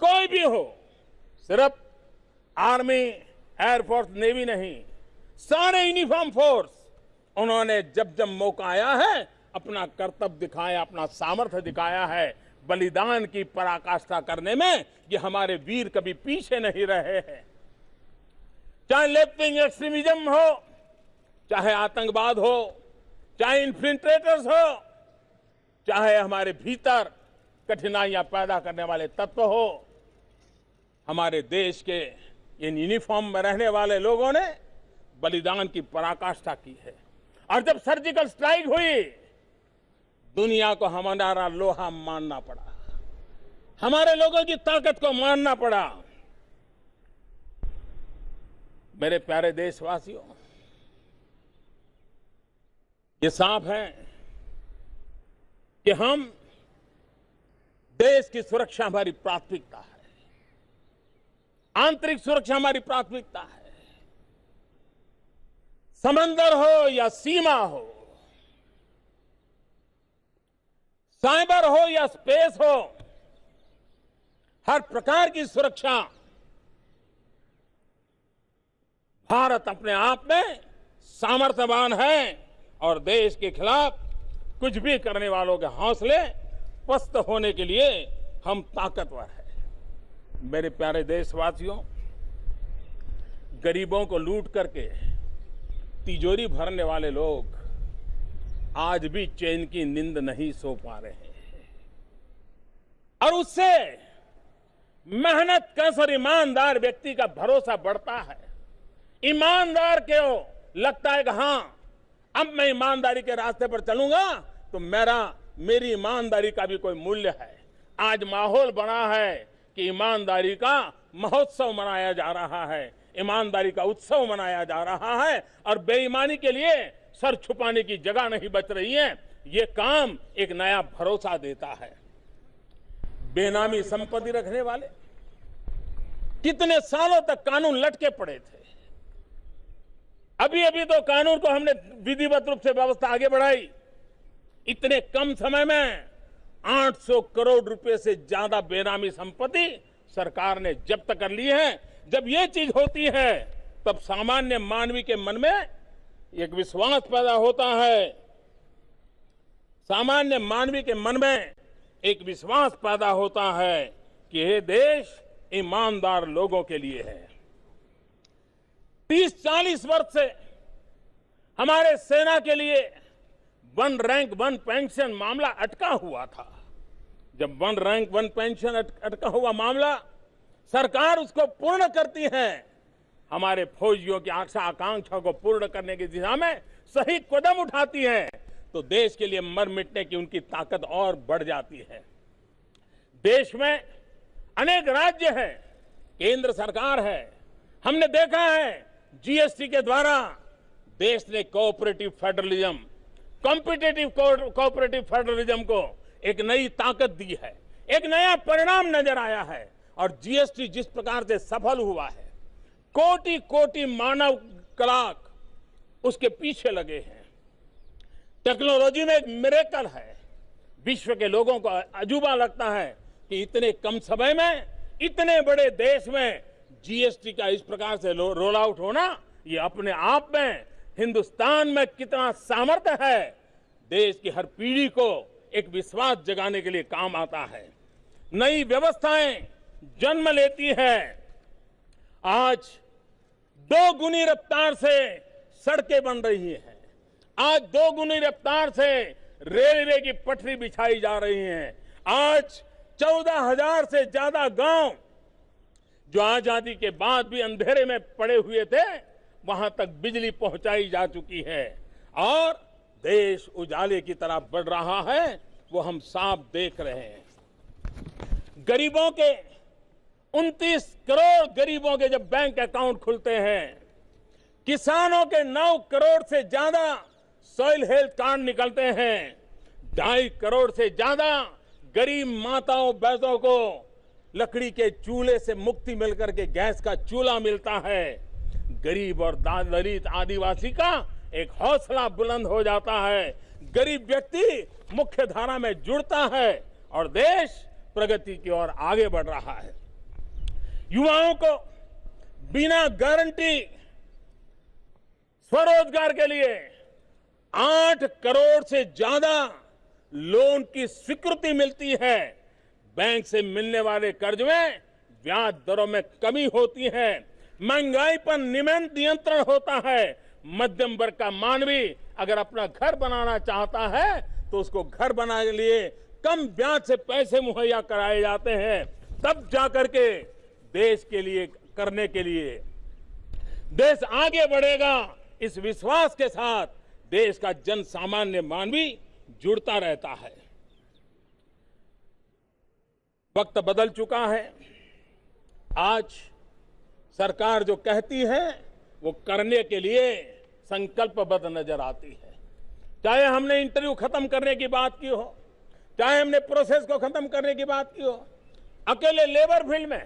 कोई भी हो, सिर्फ आर्मी, एयरफोर्स, नेवी नहीं, सारे यूनिफॉर्म फोर्स, उन्होंने जब जब मौका आया है अपना कर्तव्य दिखाया, अपना सामर्थ्य दिखाया है। बलिदान की पराकाष्ठा करने में ये हमारे वीर कभी पीछे नहीं रहे हैं। चाहे लेफ्ट विंग एक्सट्रीमिज्म हो, चाहे आतंकवाद हो, चाहे इन्फिल्ट्रेटर्स हो, चाहे हमारे भीतर कठिनाइयां पैदा करने वाले तत्व हो, हमारे देश के इन यूनिफॉर्म में रहने वाले लोगों ने बलिदान की पराकाष्ठा की है। और जब सर्जिकल स्ट्राइक हुई, दुनिया को हमारा लोहा मानना पड़ा, हमारे लोगों की ताकत को मानना पड़ा। मेरे प्यारे देशवासियों, ये साफ है कि हम देश की सुरक्षा हमारी प्राथमिकता है, आंतरिक सुरक्षा हमारी प्राथमिकता है। समंदर हो या सीमा हो, साइबर हो या स्पेस हो, हर प्रकार की सुरक्षा भारत अपने आप में सामर्थ्यवान है और देश के खिलाफ कुछ भी करने वालों के हौसले पस्त होने के लिए हम ताकतवर हैं। मेरे प्यारे देशवासियों, गरीबों को लूट करके तिजोरी भरने वाले लोग आज भी चैन की नींद नहीं सो पा रहे हैं और उससे मेहनतकश और ईमानदार व्यक्ति का भरोसा बढ़ता है। ईमानदार क्यों लगता है कि हाँ, अब मैं ईमानदारी के रास्ते पर चलूंगा तो मेरी ईमानदारी का भी कोई मूल्य है। आज माहौल बना है कि ईमानदारी का महोत्सव मनाया जा रहा है, ईमानदारी का उत्सव मनाया जा रहा है और बेईमानी के लिए सर छुपाने की जगह नहीं बच रही है। ये काम एक नया भरोसा देता है। बेनामी संपत्ति रखने वाले कितने सालों तक कानून लटके पड़े थे। अभी अभी तो कानून को हमने विधिवत रूप से व्यवस्था आगे बढ़ाई। इतने कम समय में 800 करोड़ रुपए से ज्यादा बेनामी संपत्ति सरकार ने जब्त कर ली है। जब ये चीज होती है तब सामान्य मानवी के मन में एक विश्वास पैदा होता है। सामान्य मानवी के मन में एक विश्वास पैदा होता है कि यह देश ईमानदार लोगों के लिए है। 30-40 वर्ष से हमारे सेना के लिए 1 रैंक 1 पेंशन मामला अटका हुआ था। जब 1 रैंक 1 पेंशन अटका हुआ मामला सरकार उसको पूर्ण करती है, हमारे फौजियों की आशा आकांक्षा को पूर्ण करने की दिशा में सही कदम उठाती है, तो देश के लिए मर मिटने की उनकी ताकत और बढ़ जाती है। देश में अनेक राज्य हैं, केंद्र सरकार है। हमने देखा है जीएसटी के द्वारा देश ने cooperative federalism, competitive cooperative federalism को एक नई ताकत दी है, एक नया परिणाम नजर आया है। और जीएसटी जिस प्रकार से सफल हुआ है, कोटि कोटि मानव कलाक उसके पीछे लगे हैं। टेक्नोलॉजी में एक मिरेकल है। विश्व के लोगों को अजूबा लगता है कि इतने कम समय में इतने बड़े देश में जीएसटी का इस प्रकार से रोल आउट होना, ये अपने आप में हिंदुस्तान में कितना सामर्थ्य है। देश की हर पीढ़ी को एक विश्वास जगाने के लिए काम आता है। नई व्यवस्थाएं जन्म लेती है। आज 2 गुनी रफ्तार से सड़कें बन रही हैं। आज 2 गुनी रफ्तार से रेलवे की पटरी बिछाई जा रही है। आज 14,000 से ज्यादा गांव जो आजादी के बाद भी अंधेरे में पड़े हुए थे, वहां तक बिजली पहुंचाई जा चुकी है और देश उजाले की तरफ बढ़ रहा है, वो हम साफ देख रहे हैं। गरीबों के 29 करोड़ गरीबों के जब बैंक अकाउंट खुलते हैं, किसानों के 9 करोड़ से ज्यादा सॉइल हेल्थ कार्ड निकलते हैं, 2.5 करोड़ से ज्यादा गरीब माताओं बहनों को लकड़ी के चूल्हे से मुक्ति मिलकर के गैस का चूल्हा मिलता है। गरीब और दलित आदिवासी का एक हौसला बुलंद हो जाता है। गरीब व्यक्ति मुख्य धारा में जुड़ता है और देश प्रगति की ओर आगे बढ़ रहा है। युवाओं को बिना गारंटी स्वरोजगार के लिए 8 करोड़ से ज्यादा लोन की स्वीकृति मिलती है। बैंक से मिलने वाले कर्ज में ब्याज दरों में कमी होती है। महंगाई पर नियंत्रण होता है। मध्यम वर्ग का मानवी अगर अपना घर बनाना चाहता है तो उसको घर बनाने के लिए कम ब्याज से पैसे मुहैया कराए जाते हैं। तब जाकर के देश के लिए करने के लिए देश आगे बढ़ेगा। इस विश्वास के साथ देश का जन सामान्य मानवी जुड़ता रहता है। वक्त बदल चुका है। आज सरकार जो कहती है वो करने के लिए संकल्पबद्ध नजर आती है। चाहे हमने इंटरव्यू खत्म करने की बात की हो, चाहे हमने प्रोसेस को खत्म करने की बात की हो। अकेले लेबर फील्ड में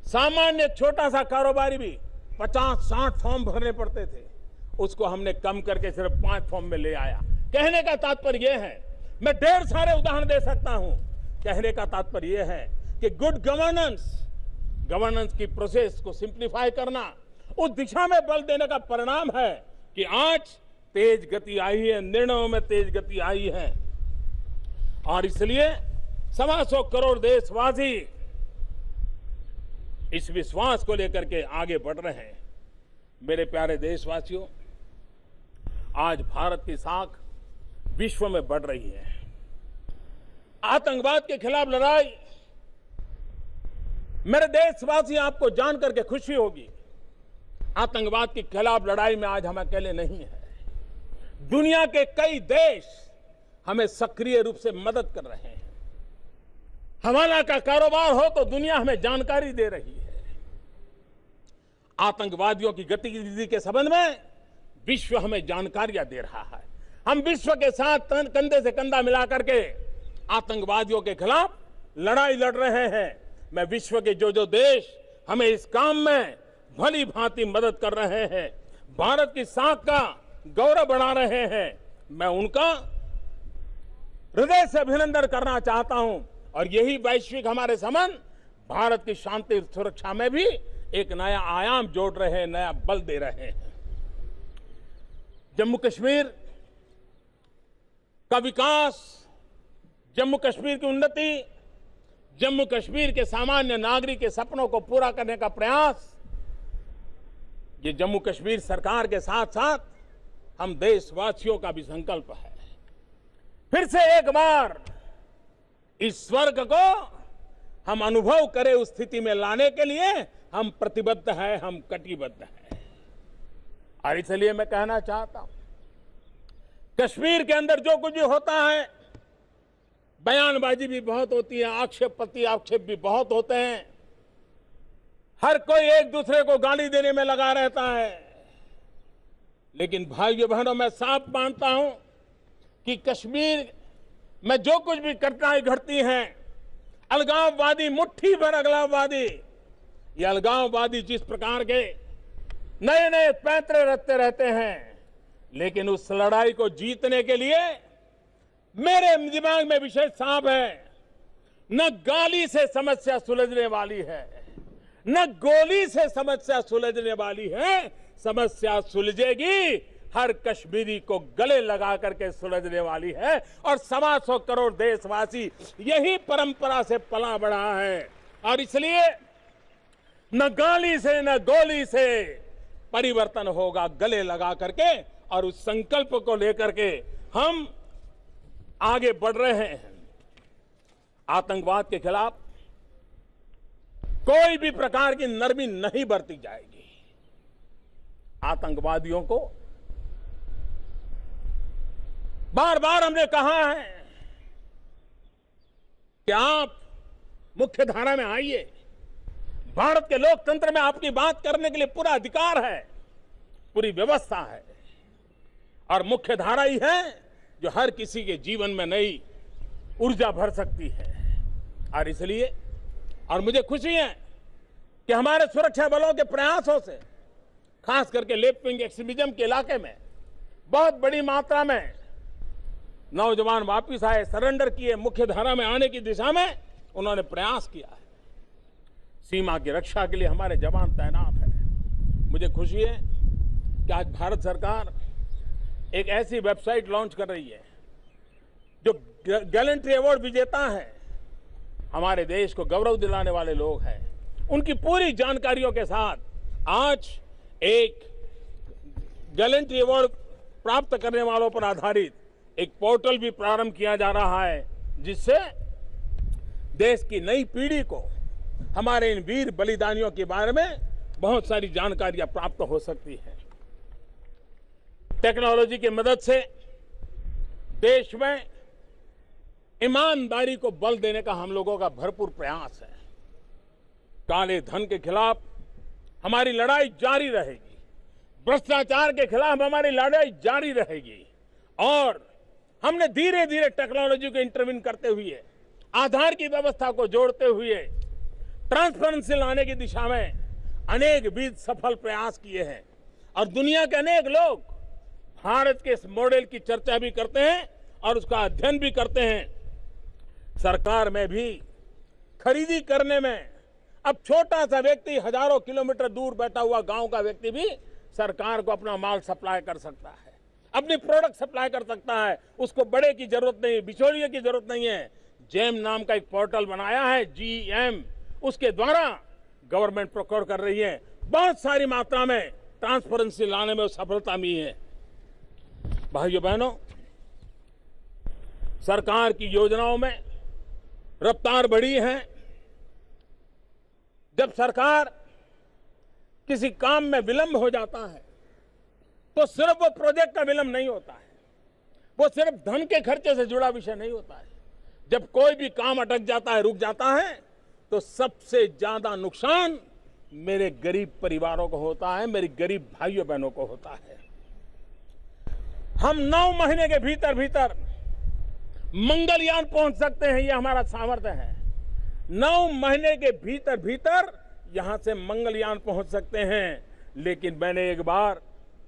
सामान्य छोटा सा कारोबारी भी 50-60 फॉर्म भरने पड़ते थे, उसको हमने कम करके सिर्फ 5 फॉर्म में ले आया। कहने का तात्पर्य यह है, मैं ढेर सारे उदाहरण दे सकता हूं। कहने का तात्पर्य यह है कि गुड गवर्नेंस की प्रोसेस को सिंप्लीफाई करना, उस दिशा में बल देने का परिणाम है कि आज तेज गति आई है, निर्णयों में तेज गति आई है। और इसलिए 125 करोड़ देशवासी इस विश्वास को लेकर के आगे बढ़ रहे हैं। मेरे प्यारे देशवासियों, आज भारत की साख विश्व में बढ़ रही है। आतंकवाद के खिलाफ लड़ाई मेरे देशवासी आपको जान करके खुशी होगी, आतंकवाद के खिलाफ लड़ाई में आज हम अकेले नहीं हैं। दुनिया के कई देश हमें सक्रिय रूप से मदद कर रहे हैं। हवाला का कारोबार हो तो दुनिया हमें जानकारी दे रही है। आतंकवादियों की गतिविधि के संबंध में विश्व हमें जानकारियां दे रहा है। हम विश्व के साथ कंधे से कंधा मिलाकर के आतंकवादियों के खिलाफ लड़ाई लड़ रहे हैं। मैं विश्व के जो देश हमें इस काम में भली भांति मदद कर रहे हैं, भारत की साख का गौरव बढ़ा रहे हैं, मैं उनका हृदय से अभिनंदन करना चाहता हूं। और यही वैश्विक हमारे संबंध भारत की शांति और सुरक्षा में भी एक नया आयाम जोड़ रहे हैं, नया बल दे रहे हैं। जम्मू कश्मीर का विकास, जम्मू कश्मीर की उन्नति, जम्मू कश्मीर के सामान्य नागरिक के सपनों को पूरा करने का प्रयास, ये जम्मू कश्मीर सरकार के साथ साथ हम देशवासियों का भी संकल्प है। फिर से एक बार इस स्वर्ग को हम अनुभव करें, उस स्थिति में लाने के लिए हम प्रतिबद्ध हैं, हम कटिबद्ध हैं। और इसलिए मैं कहना चाहता हूं, कश्मीर के अंदर जो कुछ भी होता है, बयानबाजी भी बहुत होती है, आक्षेप भी बहुत होते हैं, हर कोई एक दूसरे को गाली देने में लगा रहता है। लेकिन भाइयों बहनों, मैं साफ मानता हूं कि कश्मीर में जो कुछ भी घटनाएं घटती हैं, अलगाववादी, मुट्ठी भर अलगाववादी, ये अलगाववादी जिस प्रकार के नए नए पैंतरे रचते रहते हैं, लेकिन उस लड़ाई को जीतने के लिए मेरे दिमाग में विषय साफ है, न गाली से समस्या सुलझने वाली है, न गोली से समस्या सुलझने वाली है। समस्या सुलझेगी हर कश्मीरी को गले लगा करके सुलझने वाली है। और 125 करोड़ देशवासी यही परंपरा से पला बढ़ा है। और इसलिए न गाली से न गोली से परिवर्तन होगा, गले लगा करके। और उस संकल्प को लेकर के हम आगे बढ़ रहे हैं। आतंकवाद के खिलाफ कोई भी प्रकार की नरमी नहीं बरती जाएगी। आतंकवादियों को बार बार हमने कहा है कि आप मुख्य धारा में आइए, भारत के लोकतंत्र में आपकी बात करने के लिए पूरा अधिकार है, पूरी व्यवस्था है। और मुख्य धारा ही है जो हर किसी के जीवन में नई ऊर्जा भर सकती है। और इसलिए और मुझे खुशी है कि हमारे सुरक्षा बलों के प्रयासों से, खास करके लेफ्ट विंग एक्सट्रीमिज्म के इलाके में बहुत बड़ी मात्रा में नौजवान वापस आए, सरेंडर किए, मुख्य धारा में आने की दिशा में उन्होंने प्रयास किया है। सीमा की रक्षा के लिए हमारे जवान तैनात हैं। मुझे खुशी है कि आज भारत सरकार एक ऐसी वेबसाइट लॉन्च कर रही है जो गैलेंट्री अवार्ड विजेता है, हमारे देश को गौरव दिलाने वाले लोग हैं, उनकी पूरी जानकारियों के साथ आज एक गैलेंट्री अवार्ड प्राप्त करने वालों पर आधारित एक पोर्टल भी प्रारंभ किया जा रहा है, जिससे देश की नई पीढ़ी को हमारे इन वीर बलिदानियों के बारे में बहुत सारी जानकारियां प्राप्त हो सकती है। टेक्नोलॉजी की मदद से देश में ईमानदारी को बल देने का हम लोगों का भरपूर प्रयास है। काले धन के खिलाफ हमारी लड़ाई जारी रहेगी, भ्रष्टाचार के खिलाफ हमारी लड़ाई जारी रहेगी। और हमने धीरे धीरे टेक्नोलॉजी को इंटरवीन करते हुए, आधार की व्यवस्था को जोड़ते हुए ट्रांसपेरेंसी लाने की दिशा में अनेक विध सफल प्रयास किए हैं। और दुनिया के अनेक लोग भारत के इस मॉडल की चर्चा भी करते हैं और उसका अध्ययन भी करते हैं। सरकार में भी खरीदी करने में अब छोटा सा व्यक्ति, हजारों किलोमीटर दूर बैठा हुआ गांव का व्यक्ति भी सरकार को अपना माल सप्लाई कर सकता है, अपनी प्रोडक्ट सप्लाई कर सकता है। उसको बड़े की जरूरत नहीं, बिचौलिए की जरूरत नहीं है। जेम नाम का एक पोर्टल बनाया है, GM, उसके द्वारा गवर्नमेंट प्रोक्योर कर रही है। बहुत सारी मात्रा में ट्रांसपेरेंसी लाने में सफलता मिली है। भाइयों बहनों, सरकार की योजनाओं में रफ्तार बढ़ी है। जब सरकार किसी काम में विलंब हो जाता है तो सिर्फ वो प्रोजेक्ट का विलंब नहीं होता है, वो सिर्फ धन के खर्चे से जुड़ा विषय नहीं होता है। जब कोई भी काम अटक जाता है, रुक जाता है, तो सबसे ज्यादा नुकसान मेरे गरीब परिवारों को होता है, मेरी गरीब भाइयों बहनों को होता है। हम 9 महीने के भीतर भीतर मंगलयान पहुंच सकते हैं, ये हमारा सामर्थ्य है। 9 महीने के भीतर भीतर यहां से मंगलयान पहुंच सकते हैं। लेकिन मैंने एक बार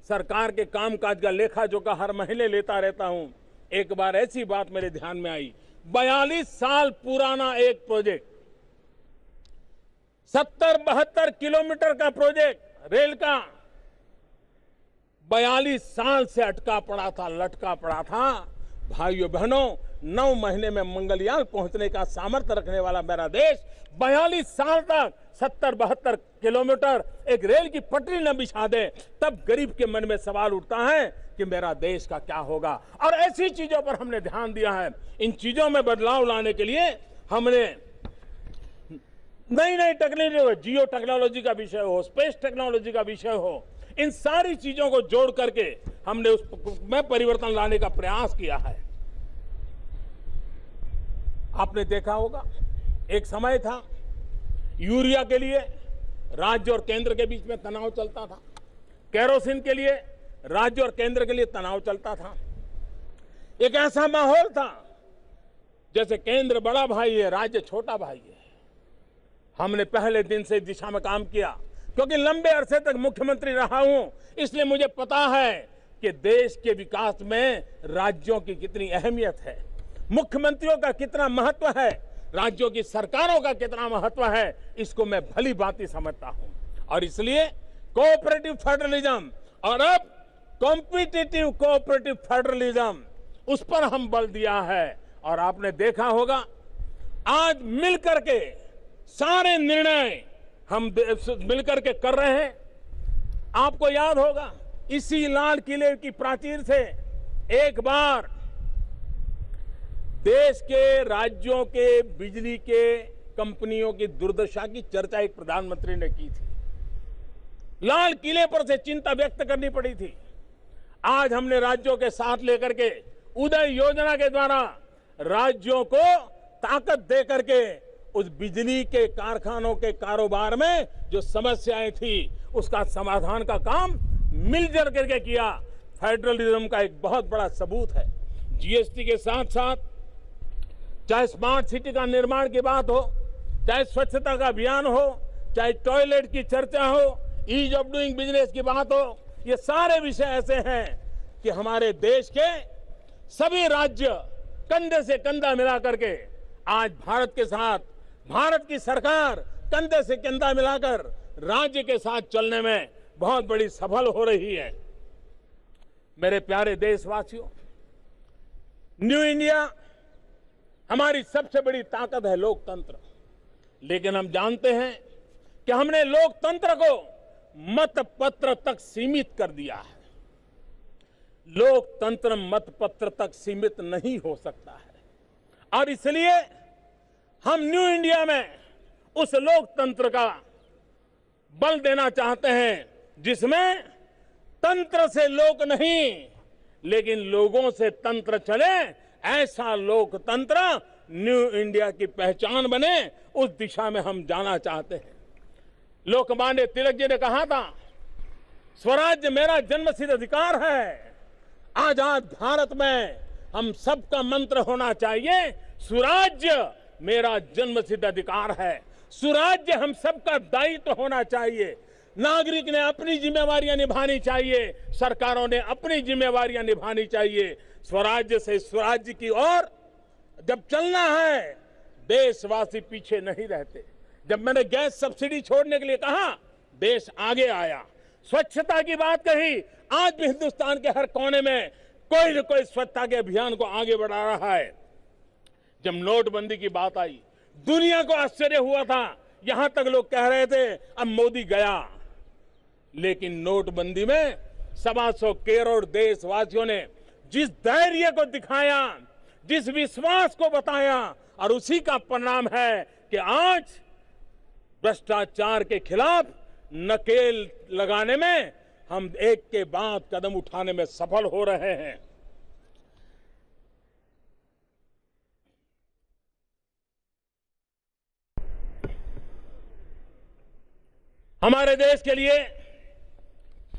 सरकार के कामकाज का लेखा जोखा हर महीने लेता रहता हूं। एक बार ऐसी बात मेरे ध्यान में आई, 42 साल पुराना एक प्रोजेक्ट, 70-72 किलोमीटर का प्रोजेक्ट रेल का, 42 साल से अटका पड़ा था, लटका पड़ा था। भाइयों बहनों, 9 महीने में मंगलयान पहुंचने का सामर्थ्य रखने वाला मेरा देश 42 साल तक 70-72 किलोमीटर एक रेल की पटरी न बिछा दे, तब गरीब के मन में सवाल उठता है कि मेरा देश का क्या होगा। और ऐसी चीजों पर हमने ध्यान दिया है। इन चीजों में बदलाव लाने के लिए हमने नई नई टेक्नोलॉजी, जियो टेक्नोलॉजी का विषय हो, स्पेस टेक्नोलॉजी का विषय हो, इन सारी चीजों को जोड़ करके हमने उसमें परिवर्तन लाने का प्रयास किया है। आपने देखा होगा, एक समय था यूरिया के लिए राज्य और केंद्र के बीच में तनाव चलता था, केरोसिन के लिए राज्य और केंद्र के लिए तनाव चलता था। एक ऐसा माहौल था जैसे केंद्र बड़ा भाई है, राज्य छोटा भाई है। हमने पहले दिन से इस दिशा में काम किया, क्योंकि लंबे अरसे तक मुख्यमंत्री रहा हूं, इसलिए मुझे पता है कि देश के विकास में राज्यों की कितनी अहमियत है, मुख्यमंत्रियों का कितना महत्व है, राज्यों की सरकारों का कितना महत्व है, इसको मैं भली भांति समझता हूं। और इसलिए कोऑपरेटिव फेडरलिज्म और अब कॉम्पिटिटिव कोऑपरेटिव फेडरलिज्म, उस पर हम बल दिया है। और आपने देखा होगा, आज मिलकर के सारे निर्णय हम मिलकर के कर रहे हैं। आपको याद होगा, इसी लाल किले की प्राचीर से एक बार देश के राज्यों के बिजली के कंपनियों की दुर्दशा की चर्चा एक प्रधानमंत्री ने की थी। लाल किले पर से चिंता व्यक्त करनी पड़ी थी। आज हमने राज्यों के साथ लेकर के उदय योजना के द्वारा राज्यों को ताकत दे करके उस बिजली के कारखानों के कारोबार में जो समस्याएं थी, उसका समाधान का काम मिलजुल करके किया। फेडरलिज्म का एक बहुत बड़ा सबूत है। जीएसटी के साथ साथ चाहे स्मार्ट सिटी का निर्माण की बात हो, चाहे स्वच्छता का अभियान हो, चाहे टॉयलेट की चर्चा हो, ईज ऑफ डूइंग बिजनेस की बात हो, ये सारे विषय ऐसे हैं कि हमारे देश के सभी राज्य कंधे से कंधा मिला करके आज भारत के साथ, भारत की सरकार कंधे से कंधा मिलाकर राज्य के साथ चलने में बहुत बड़ी सफल हो रही है। मेरे प्यारे देशवासियों, न्यू इंडिया हमारी सबसे बड़ी ताकत है लोकतंत्र। लेकिन हम जानते हैं कि हमने लोकतंत्र को मतपत्र तक सीमित कर दिया है। लोकतंत्र मतपत्र तक सीमित नहीं हो सकता है और इसलिए हम न्यू इंडिया में उस लोकतंत्र का बल देना चाहते हैं जिसमें तंत्र से लोक नहीं, लेकिन लोगों से तंत्र चले, ऐसा लोकतंत्र न्यू इंडिया की पहचान बने, उस दिशा में हम जाना चाहते हैं। लोकमान्य तिलक जी ने कहा था, स्वराज्य मेरा जन्मसिद्ध अधिकार है। आजाद भारत में हम सबका मंत्र होना चाहिए, सुराज्य मेरा जन्मसिद्ध अधिकार है। सुराज्य हम सबका दायित्व होना चाहिए। नागरिक ने अपनी जिम्मेवारियां निभानी चाहिए, सरकारों ने अपनी जिम्मेवारियां निभानी चाहिए। स्वराज्य से स्वराज्य की ओर जब चलना है, देशवासी पीछे नहीं रहते। जब मैंने गैस सब्सिडी छोड़ने के लिए कहा, देश आगे आया। स्वच्छता की बात कही, आज भी हिंदुस्तान के हर कोने में कोई न कोई स्वच्छता के अभियान को आगे बढ़ा रहा है। जब नोटबंदी की बात आई, दुनिया को आश्चर्य हुआ था, यहां तक लोग कह रहे थे अब मोदी गया। लेकिन नोटबंदी में 125 करोड़ देशवासियों ने जिस धैर्य को दिखाया, जिस विश्वास को बताया, और उसी का परिणाम है कि आज भ्रष्टाचार के खिलाफ नकेल लगाने में हम एक के बाद कदम उठाने में सफल हो रहे हैं। हमारे देश के लिए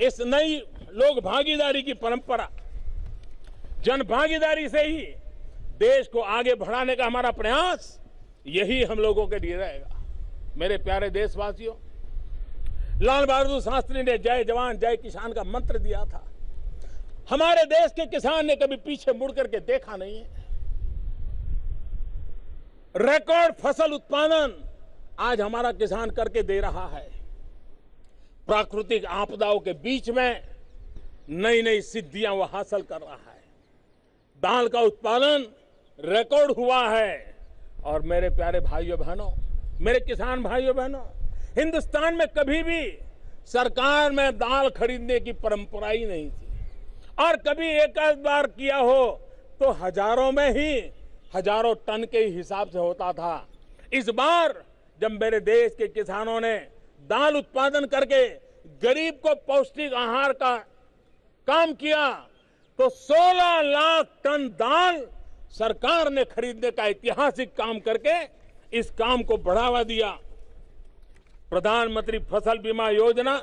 इस नई लोक भागीदारी की परंपरा, जन भागीदारी से ही देश को आगे बढ़ाने का हमारा प्रयास, यही हम लोगों के लिए रहेगा। मेरे प्यारे देशवासियों, लाल बहादुर शास्त्री ने जय जवान जय किसान का मंत्र दिया था। हमारे देश के किसान ने कभी पीछे मुड़ करके देखा नहीं है। रिकॉर्ड फसल उत्पादन आज हमारा किसान करके दे रहा है। प्राकृतिक आपदाओं के बीच में नई नई सिद्धियां वो हासिल कर रहा है। दाल का उत्पादन रिकॉर्ड हुआ है। और मेरे प्यारे भाइयों बहनों, मेरे किसान भाइयों बहनों, हिंदुस्तान में कभी भी सरकार में दाल खरीदने की परंपरा ही नहीं थी, और कभी एक आध बार किया हो तो हजारों में ही, हजारों टन के हिसाब से होता था। इस बार जब मेरे देश के किसानों ने दाल उत्पादन करके गरीब को पौष्टिक आहार का काम किया तो 16 लाख टन दाल सरकार ने खरीदने का ऐतिहासिक काम करके इस काम को बढ़ावा दिया। प्रधानमंत्री फसल बीमा योजना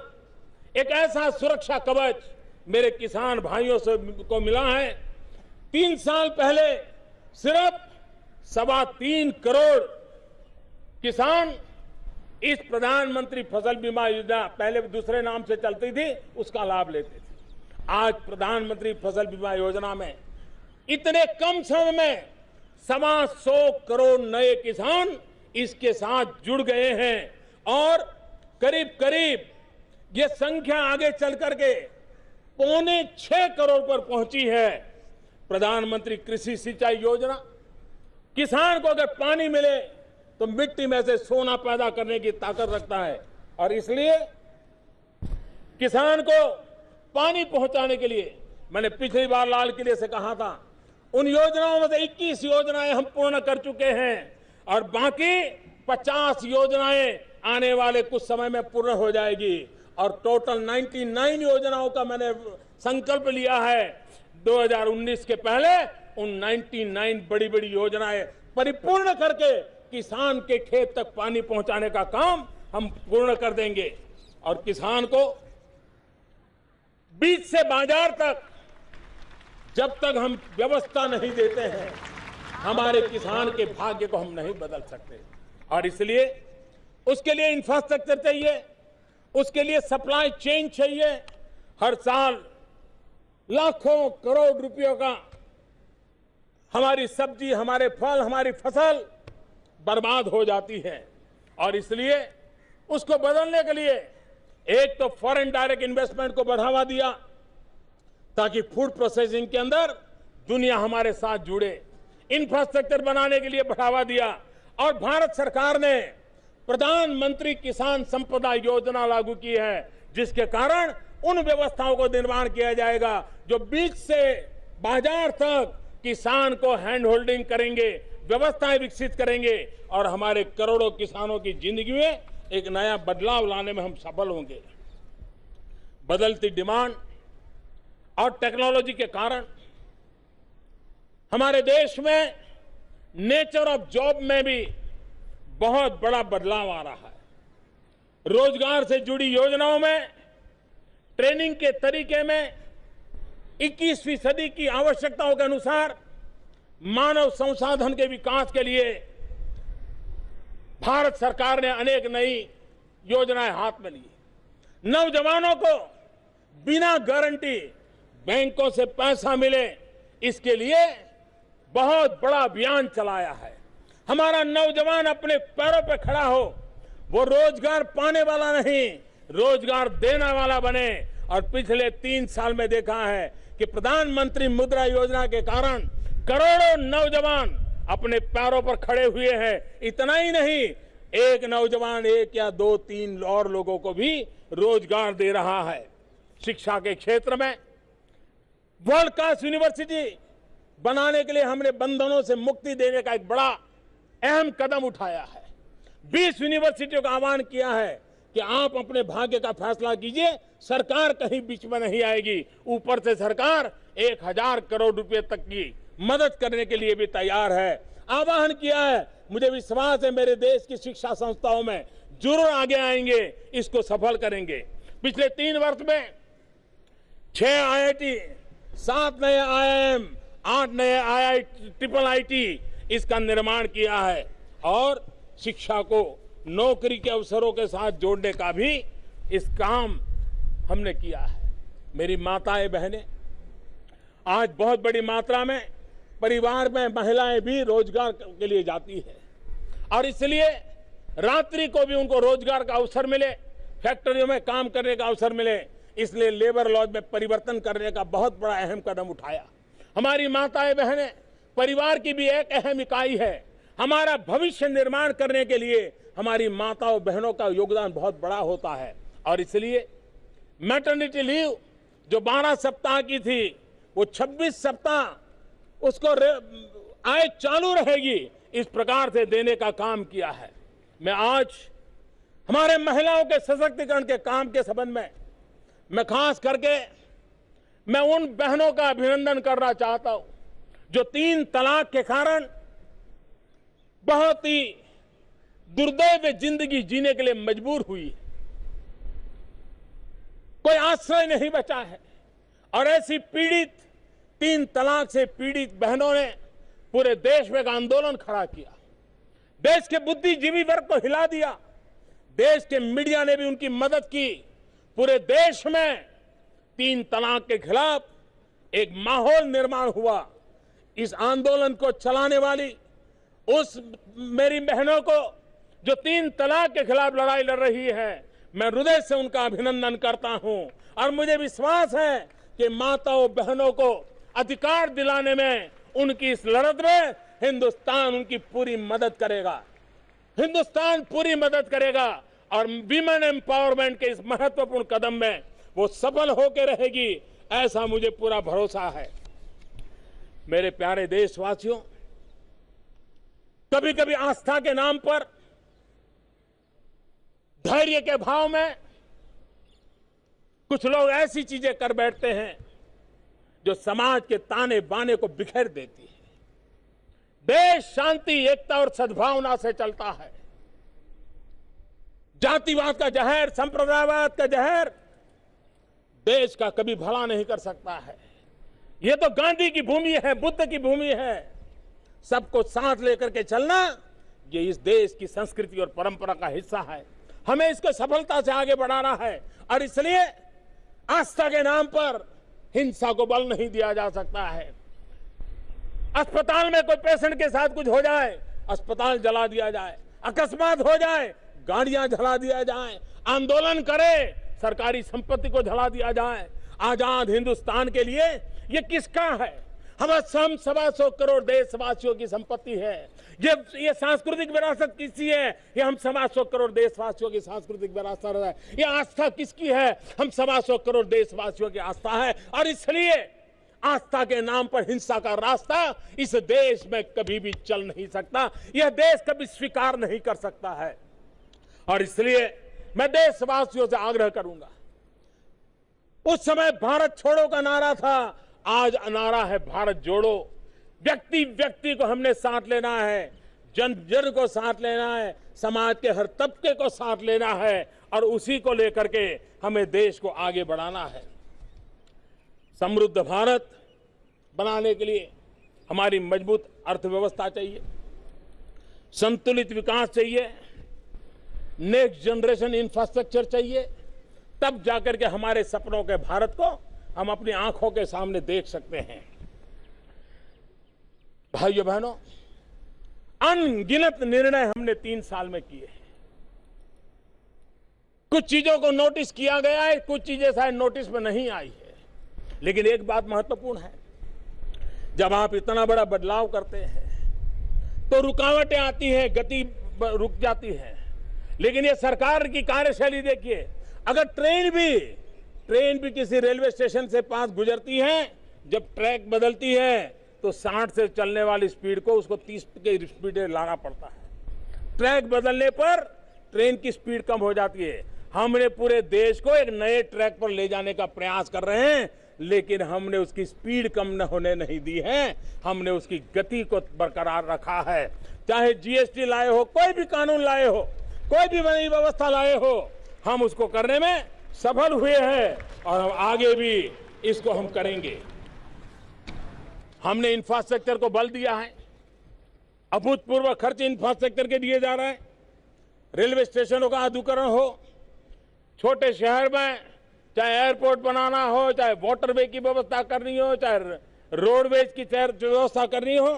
एक ऐसा सुरक्षा कवच मेरे किसान भाइयों से को मिला है। 3 साल पहले सिर्फ 3.25 करोड़ किसान इस प्रधानमंत्री फसल बीमा योजना, पहले दूसरे नाम से चलती थी, उसका लाभ लेते थे। आज प्रधानमंत्री फसल बीमा योजना में इतने कम समय में 125 करोड़ नए किसान इसके साथ जुड़ गए हैं और करीब करीब ये संख्या आगे चल करके 5.25 करोड़ पर पहुंची है। प्रधानमंत्री कृषि सिंचाई योजना, किसान को अगर पानी मिले तो मिट्टी में से सोना पैदा करने की ताकत रखता है, और इसलिए किसान को पानी पहुंचाने के लिए मैंने पिछली बार लाल किले से कहा था, उन योजनाओं में से 21 योजनाएं हम पूर्ण कर चुके हैं और बाकी 50 योजनाएं आने वाले कुछ समय में पूर्ण हो जाएगी। और टोटल 99 योजनाओं का मैंने संकल्प लिया है 2019 के पहले उन 99 बड़ी बड़ी योजनाएं परिपूर्ण करके किसान के खेत तक पानी पहुंचाने का काम हम पूर्ण कर देंगे। और किसान को बीज से बाजार तक जब तक हम व्यवस्था नहीं देते हैं, हमारे किसान के भाग्य को हम नहीं बदल सकते। और इसलिए उसके लिए इंफ्रास्ट्रक्चर चाहिए, उसके लिए सप्लाई चेन चाहिए। हर साल लाखों करोड़ रुपयों का हमारी सब्जी, हमारे फल, हमारी फसल बर्बाद हो जाती है। और इसलिए उसको बदलने के लिए एक तो फॉरेन डायरेक्ट इन्वेस्टमेंट को बढ़ावा दिया ताकि फूड प्रोसेसिंग के अंदर दुनिया हमारे साथ जुड़े, इंफ्रास्ट्रक्चर बनाने के लिए बढ़ावा दिया। और भारत सरकार ने प्रधानमंत्री किसान संपदा योजना लागू की है, जिसके कारण उन व्यवस्थाओं को निर्माण किया जाएगा जो बीज से बाजार तक किसान को हैंड होल्डिंग करेंगे, व्यवस्थाएं विकसित करेंगे और हमारे करोड़ों किसानों की जिंदगी में एक नया बदलाव लाने में हम सफल होंगे। बदलती डिमांड और टेक्नोलॉजी के कारण हमारे देश में नेचर ऑफ जॉब में भी बहुत बड़ा बदलाव आ रहा है। रोजगार से जुड़ी योजनाओं में, ट्रेनिंग के तरीके में 21वीं सदी की आवश्यकताओं के अनुसार मानव संसाधन के विकास के लिए भारत सरकार ने अनेक नई योजनाएं हाथ में ली। नौजवानों को बिना गारंटी बैंकों से पैसा मिले, इसके लिए बहुत बड़ा अभियान चलाया है। हमारा नौजवान अपने पैरों पर खड़ा हो, वो रोजगार पाने वाला नहीं, रोजगार देने वाला बने। और पिछले 3 साल में देखा है कि प्रधानमंत्री मुद्रा योजना के कारण करोड़ों नौजवान अपने पैरों पर खड़े हुए हैं। इतना ही नहीं, एक नौजवान 1 या 2, 3 और लोगों को भी रोजगार दे रहा है। शिक्षा के क्षेत्र में वर्ल्ड क्लास यूनिवर्सिटी बनाने के लिए हमने बंधनों से मुक्ति देने का एक बड़ा अहम कदम उठाया है। 20 यूनिवर्सिटियों का आह्वान किया है कि आप अपने भाग्य का फैसला कीजिए, सरकार कहीं बीच में नहीं आएगी। ऊपर से सरकार 1000 करोड़ रुपए तक की मदद करने के लिए भी तैयार है। आह्वान किया है, मुझे विश्वास है मेरे देश की शिक्षा संस्थाओं में जरूर आगे आएंगे, इसको सफल करेंगे। पिछले 3 वर्ष में 6 IIT, 7 नए IIM, 8 नए IIT इसका निर्माण किया है और शिक्षा को नौकरी के अवसरों के साथ जोड़ने का भी इस काम हमने किया है। मेरी माताएं बहनें, आज बहुत बड़ी मात्रा में परिवार में महिलाएं भी रोजगार के लिए जाती है और इसलिए रात्रि को भी उनको रोजगार का अवसर मिले, फैक्ट्रियों में काम करने का अवसर मिले, इसलिए लेबर लॉज में परिवर्तन करने का बहुत बड़ा अहम कदम उठाया। हमारी माताएं बहनें परिवार की भी एक अहम इकाई है। हमारा भविष्य निर्माण करने के लिए हमारी माताओं बहनों का योगदान बहुत बड़ा होता है और इसलिए मैटरनिटी लीव जो 12 सप्ताह की थी वो 26 सप्ताह उसको आय चालू रहेगी, इस प्रकार से देने का काम किया है। मैं आज हमारे महिलाओं के सशक्तिकरण के काम के संबंध में मैं खास करके मैं उन बहनों का अभिनंदन करना चाहता हूं जो 3 तलाक के कारण बहुत ही दुर्दैव जिंदगी जीने के लिए मजबूर हुई। कोई आश्रय नहीं बचा है और ऐसी पीड़ित 3 तलाक से पीड़ित बहनों ने पूरे देश में एक आंदोलन खड़ा किया। देश के बुद्धिजीवी वर्ग को हिला दिया। देश के मीडिया ने भी उनकी मदद की। पूरे देश में 3 तलाक के खिलाफ एक माहौल निर्माण हुआ। इस आंदोलन को चलाने वाली उस मेरी बहनों को जो 3 तलाक के खिलाफ लड़ाई लड़ रही है, मैं हृदय से उनका अभिनंदन करता हूं और मुझे विश्वास है कि माताओं बहनों को अधिकार दिलाने में उनकी इस लड़त में हिंदुस्तान उनकी पूरी मदद करेगा। हिंदुस्तान पूरी मदद करेगा और विमेन एम्पावरमेंट के इस महत्वपूर्ण कदम में वो सफल होकर रहेगी, ऐसा मुझे पूरा भरोसा है। मेरे प्यारे देशवासियों, कभी कभी आस्था के नाम पर धैर्य के भाव में कुछ लोग ऐसी चीजें कर बैठते हैं जो समाज के ताने बाने को बिखेर देती है। देश शांति, एकता और सद्भावना से चलता है। जातिवाद का जहर, संप्रदायवाद का जहर देश का कभी भला नहीं कर सकता है। यह तो गांधी की भूमि है, बुद्ध की भूमि है। सबको साथ लेकर के चलना ये इस देश की संस्कृति और परंपरा का हिस्सा है। हमें इसको सफलता से आगे बढ़ाना है और इसलिए आस्था के नाम पर हिंसा को बल नहीं दिया जा सकता है। अस्पताल में कोई पेशेंट के साथ कुछ हो जाए, अस्पताल जला दिया जाए, अकस्मात हो जाए, गाड़ियां जला दिया जाए, आंदोलन करे, सरकारी संपत्ति को जला दिया जाए। आजाद हिंदुस्तान के लिए ये किसका है? हम 125 करोड़ देशवासियों की संपत्ति है। ये सांस्कृतिक विरासत किसकी है? ये हम 125 करोड़ देशवासियों की सांस्कृतिक विरासत है। ये आस्था किसकी है? हम 125 करोड़ देशवासियों की आस्था है और इसलिए आस्था के नाम पर हिंसा का रास्ता इस देश में कभी भी चल नहीं सकता। यह देश कभी स्वीकार नहीं कर सकता है और इसलिए मैं देशवासियों से आग्रह करूंगा। उस समय भारत छोड़ो का नारा था, आज नारा है भारत जोड़ो। व्यक्ति व्यक्ति को हमने साथ लेना है, जन जन को साथ लेना है, समाज के हर तबके को साथ लेना है और उसी को लेकर के हमें देश को आगे बढ़ाना है। समृद्ध भारत बनाने के लिए हमारी मजबूत अर्थव्यवस्था चाहिए, संतुलित विकास चाहिए, नेक्स्ट जनरेशन इंफ्रास्ट्रक्चर चाहिए, तब जाकर के हमारे सपनों के भारत को हम अपनी आंखों के सामने देख सकते हैं। भाइयों बहनों, अनगिनत निर्णय हमने 3 साल में किए हैं। कुछ चीजों को नोटिस किया गया है, कुछ चीजें शायद नोटिस में नहीं आई है, लेकिन एक बात महत्वपूर्ण है, जब आप इतना बड़ा बदलाव करते हैं तो रुकावटें आती हैं, गति रुक जाती है। लेकिन ये सरकार की कार्यशैली देखिए, अगर ट्रेन भी किसी रेलवे स्टेशन से पास गुजरती है, जब ट्रैक बदलती है तो 60 से चलने वाली स्पीड को उसको 30 की स्पीड लाना पड़ता है। ट्रैक बदलने पर ट्रेन की स्पीड कम हो जाती है। हमने पूरे देश को एक नए ट्रैक पर ले जाने का प्रयास कर रहे हैं, लेकिन हमने उसकी स्पीड कम न होने नहीं दी है, हमने उसकी गति को बरकरार रखा है। चाहे जीएसटी लाए हो, कोई भी कानून लाए हो, कोई भी नई व्यवस्था लाए हो, हम उसको करने में सफल हुए हैं और हम आगे भी इसको हम करेंगे। हमने इंफ्रास्ट्रक्चर को बल दिया है, अभूतपूर्व खर्च इंफ्रास्ट्रक्चर के दिए जा रहे हैं। रेलवे स्टेशनों का आधुनिकीकरण हो, छोटे शहर में चाहे एयरपोर्ट बनाना हो, चाहे वाटरवे की व्यवस्था करनी हो, चाहे रोडवेज की व्यवस्था करनी हो,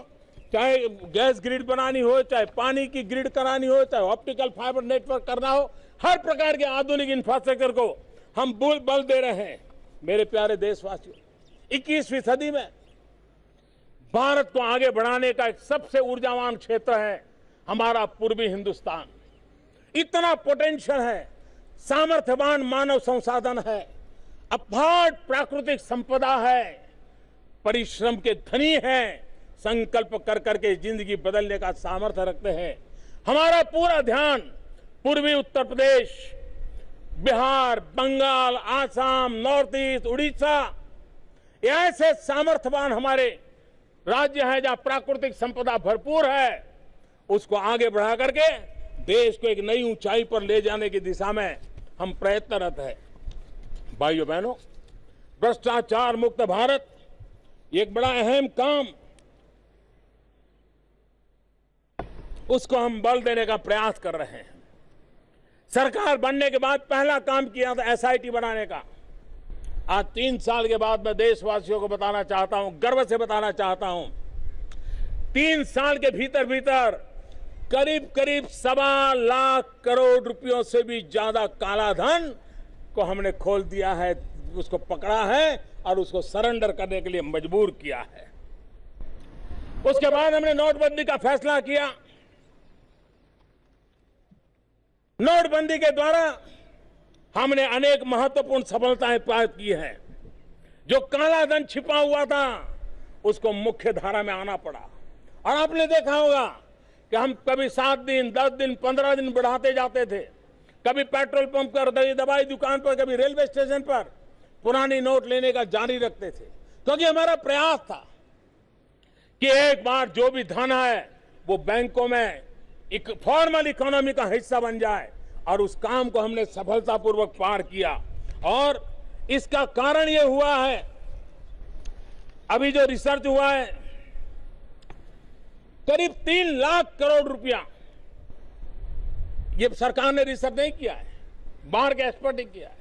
चाहे गैस ग्रिड बनानी हो, चाहे पानी की ग्रिड करानी हो, चाहे ऑप्टिकल फाइबर नेटवर्क करना हो, हर प्रकार के आधुनिक इंफ्रास्ट्रक्चर को हम बल दे रहे हैं। मेरे प्यारे देशवासियों, 21वीं सदी में भारत को आगे बढ़ाने का एक सबसे ऊर्जावान क्षेत्र है हमारा पूर्वी हिंदुस्तान। इतना पोटेंशियल है, सामर्थ्यवान मानव संसाधन है, अपार प्राकृतिक संपदा है, परिश्रम के धनी है, संकल्प कर करके जिंदगी बदलने का सामर्थ्य रखते हैं। हमारा पूरा ध्यान पूर्वी उत्तर प्रदेश, बिहार, बंगाल, आसाम, नॉर्थ ईस्ट, उड़ीसा, ऐसे सामर्थ्यवान हमारे राज्य हैं जहां प्राकृतिक संपदा भरपूर है, उसको आगे बढ़ा करके देश को एक नई ऊंचाई पर ले जाने की दिशा में हम प्रयत्नरत है। भाइयों बहनों, भ्रष्टाचार मुक्त भारत एक बड़ा अहम काम, उसको हम बल देने का प्रयास कर रहे हैं। सरकार बनने के बाद पहला काम किया था एसआईटी बनाने का। आज 3 साल के बाद मैं देशवासियों को बताना चाहता हूं, गर्व से बताना चाहता हूं, 3 साल के भीतर भीतर करीब करीब 1.25 लाख करोड़ रुपयों से भी ज्यादा काला धन को हमने खोल दिया है, उसको पकड़ा है और उसको सरेंडर करने के लिए मजबूर किया है। उसके बाद हमने नोटबंदी का फैसला किया। नोटबंदी के द्वारा हमने अनेक महत्वपूर्ण सफलताएं प्राप्त की हैं। जो काला धन छिपा हुआ था उसको मुख्य धारा में आना पड़ा। और आपने देखा होगा कि हम कभी 7 दिन, 10 दिन, 15 दिन बढ़ाते जाते थे, कभी पेट्रोल पंप पर, कभी दवाई दुकान पर, कभी रेलवे स्टेशन पर पुरानी नोट लेने का जारी रखते थे, क्योंकि हमारा प्रयास था कि एक बार जो भी धन है वो बैंकों में एक फॉर्मल इकोनॉमी का हिस्सा बन जाए, और उस काम को हमने सफलतापूर्वक पार किया। और इसका कारण ये हुआ है, अभी जो रिसर्च हुआ है, करीब 3 लाख करोड़ रुपया, ये सरकार ने रिसर्च नहीं किया है, बाहर के एक्सपर्ट ने किया है।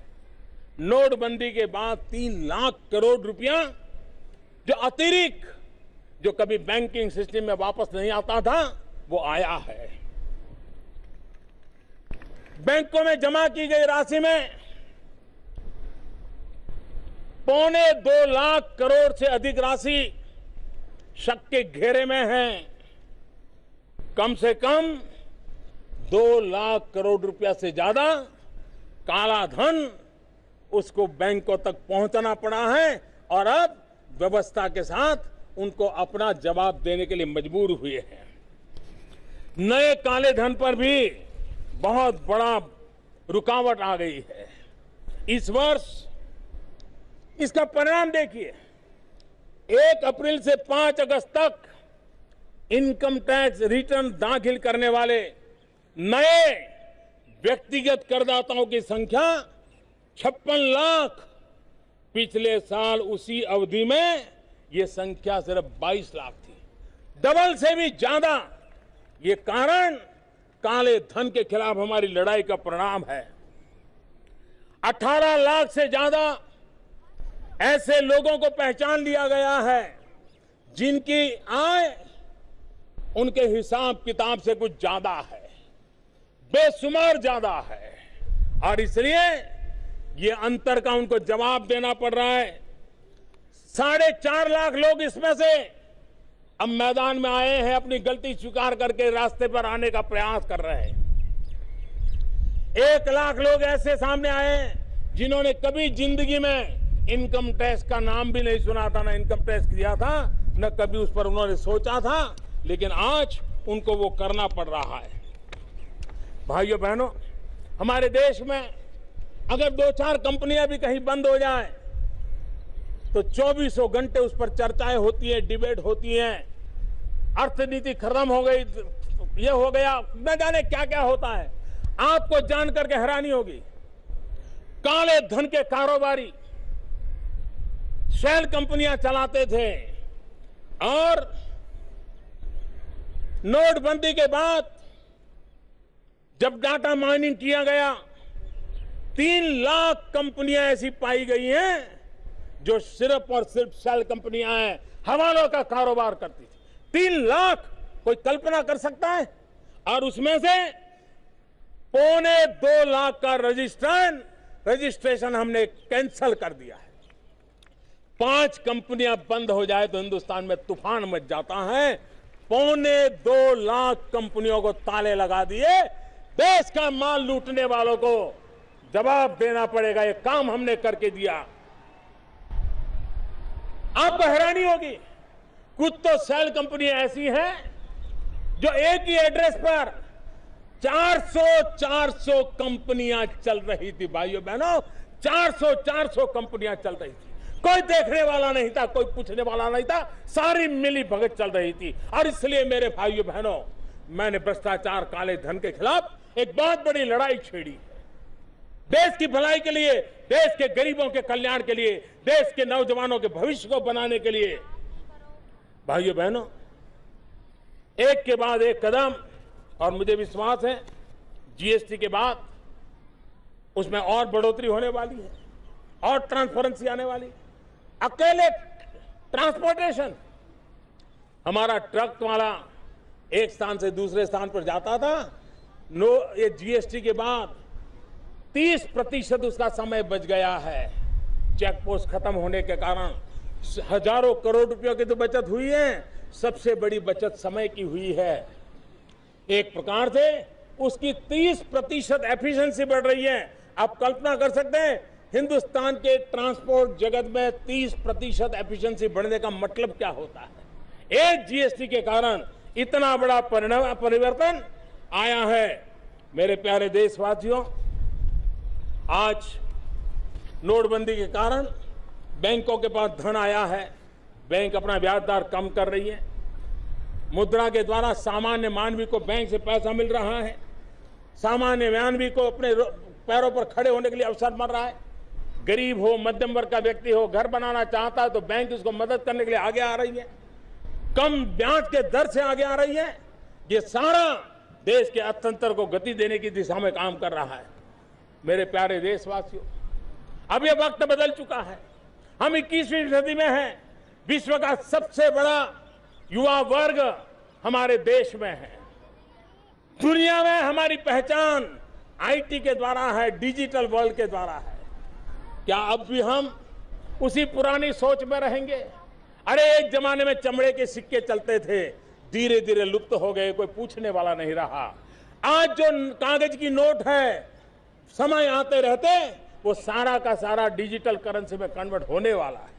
नोटबंदी के बाद 3 लाख करोड़ रुपया जो अतिरिक्त, जो कभी बैंकिंग सिस्टम में वापस नहीं आता था, वो आया है। बैंकों में जमा की गई राशि में 2.25 लाख करोड़ से अधिक राशि शक के घेरे में है। कम से कम 2 लाख करोड़ रुपया से ज्यादा काला धन उसको बैंकों तक पहुंचना पड़ा है, और अब व्यवस्था के साथ उनको अपना जवाब देने के लिए मजबूर हुए हैं। नए काले धन पर भी बहुत बड़ा रुकावट आ गई है। इस वर्ष इसका परिणाम देखिए, 1 अप्रैल से 5 अगस्त तक इनकम टैक्स रिटर्न दाखिल करने वाले नए व्यक्तिगत करदाताओं की संख्या 56 लाख। पिछले साल उसी अवधि में ये संख्या सिर्फ 22 लाख थी, डबल से भी ज्यादा। ये कारण काले धन के खिलाफ हमारी लड़ाई का परिणाम है। 18 लाख से ज्यादा ऐसे लोगों को पहचान लिया गया है जिनकी आय उनके हिसाब किताब से कुछ ज्यादा है, बेशुमार ज्यादा है, और इसलिए ये अंतर का उनको जवाब देना पड़ रहा है। 4.5 लाख लोग इसमें से अब मैदान में आए हैं, अपनी गलती स्वीकार करके रास्ते पर आने का प्रयास कर रहे हैं। 1 लाख लोग ऐसे सामने आए हैं जिन्होंने कभी जिंदगी में इनकम टैक्स का नाम भी नहीं सुना था, ना इनकम टैक्स दिया था, न कभी उस पर उन्होंने सोचा था, लेकिन आज उनको वो करना पड़ रहा है। भाइयों बहनों, हमारे देश में अगर 2-4 कंपनियां भी कहीं बंद हो जाए तो 24 घंटे उस पर चर्चाएं होती हैं, डिबेट होती हैं। अर्थनीति खत्म हो गई, ये हो गया, न जाने क्या क्या होता है। आपको जान करके हैरानी होगी, काले धन के कारोबारी शेल कंपनियां चलाते थे और नोटबंदी के बाद जब डाटा माइनिंग किया गया 3 लाख कंपनियां ऐसी पाई गई हैं जो सिर्फ और सिर्फ शेल कंपनियां हैं, हवालों का कारोबार करती थी। 3 लाख, कोई कल्पना कर सकता है? और उसमें से 2.25 लाख का रजिस्ट्रेशन हमने कैंसिल कर दिया है। 5 कंपनियां बंद हो जाए तो हिंदुस्तान में तूफान मच जाता है। 2.25 लाख कंपनियों को ताले लगा दिए। देश का माल लूटने वालों को जवाब देना पड़ेगा, ये काम हमने करके दिया। आपको हैरानी होगी, कुछ तो सेल कंपनियां ऐसी हैं जो एक ही एड्रेस पर 400 कंपनियां चल रही थी। भाइयों बहनों, 400 कंपनियां चल रही थी। कोई देखने वाला नहीं था, कोई पूछने वाला नहीं था, सारी मिली भगत चल रही थी। और इसलिए मेरे भाइयों बहनों, मैंने भ्रष्टाचार, काले धन के खिलाफ एक बहुत बड़ी लड़ाई छेड़ी। देश की भलाई के लिए, देश के गरीबों के कल्याण के लिए, देश के नौजवानों के भविष्य को बनाने के लिए। भाइयों बहनों, एक के बाद एक कदम, और मुझे विश्वास है जीएसटी के बाद उसमें और बढ़ोतरी होने वाली है और ट्रांसपेरेंसी आने वाली। अकेले ट्रांसपोर्टेशन, हमारा ट्रक वाला एक स्थान से दूसरे स्थान पर जाता था, ये जीएसटी के बाद 30% उसका समय बच गया है। चेक पोस्ट खत्म होने के कारण हजारों करोड़ रुपयों की तो बचत हुई है, सबसे बड़ी बचत समय की हुई है। एक प्रकार से उसकी 30% एफिशिएंसी बढ़ रही है। आप कल्पना कर सकते हैं हिंदुस्तान के ट्रांसपोर्ट जगत में 30% एफिशिएंसी बढ़ने का मतलब क्या होता है। एक जीएसटी के कारण इतना बड़ा परिवर्तन आया है। मेरे प्यारे देशवासियों, आज नोटबंदी के कारण बैंकों के पास धन आया है, बैंक अपना ब्याज दर कम कर रही है। मुद्रा के द्वारा सामान्य मानवी को बैंक से पैसा मिल रहा है। सामान्य मानवी को अपने पैरों पर खड़े होने के लिए अवसर मिल रहा है। गरीब हो, मध्यम वर्ग का व्यक्ति हो, घर बनाना चाहता है तो बैंक उसको मदद करने के लिए आगे आ रही है। कम ब्याज के दर से आगे आ रही है। ये सारा देश के अर्थतंत्र को गति देने की दिशा में काम कर रहा है। मेरे प्यारे देशवासियों, अब ये वक्त बदल चुका है। हम 21वीं सदी में हैं। विश्व का सबसे बड़ा युवा वर्ग हमारे देश में है। दुनिया में हमारी पहचान आईटी के द्वारा है, डिजिटल वर्ल्ड के द्वारा है। क्या अब भी हम उसी पुरानी सोच में रहेंगे? अरे एक जमाने में चमड़े के सिक्के चलते थे, धीरे धीरे लुप्त हो गए, कोई पूछने वाला नहीं रहा। आज जो कागज की नोट है, समय आते रहते वो सारा का सारा डिजिटल करेंसी में कन्वर्ट होने वाला है।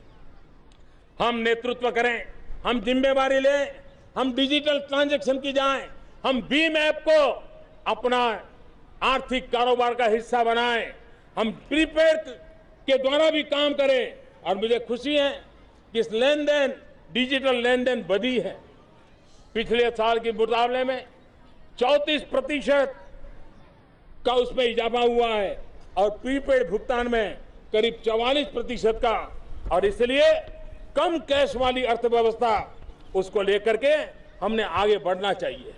हम नेतृत्व करें, हम जिम्मेवारी लें, हम डिजिटल ट्रांजैक्शन की जाएं, हम भीम ऐप को अपना आर्थिक कारोबार का हिस्सा बनाएं, हम प्रीपेड के द्वारा भी काम करें। और मुझे खुशी है कि इस लेनदेन, डिजिटल लेनदेन बढ़ी है। पिछले साल के मुकाबले में 34% का उसमें इजाफा हुआ है और प्रीपेड भुगतान में करीब 44% का। और इसलिए कम कैश वाली अर्थव्यवस्था, उसको लेकर के हमने आगे बढ़ना चाहिए।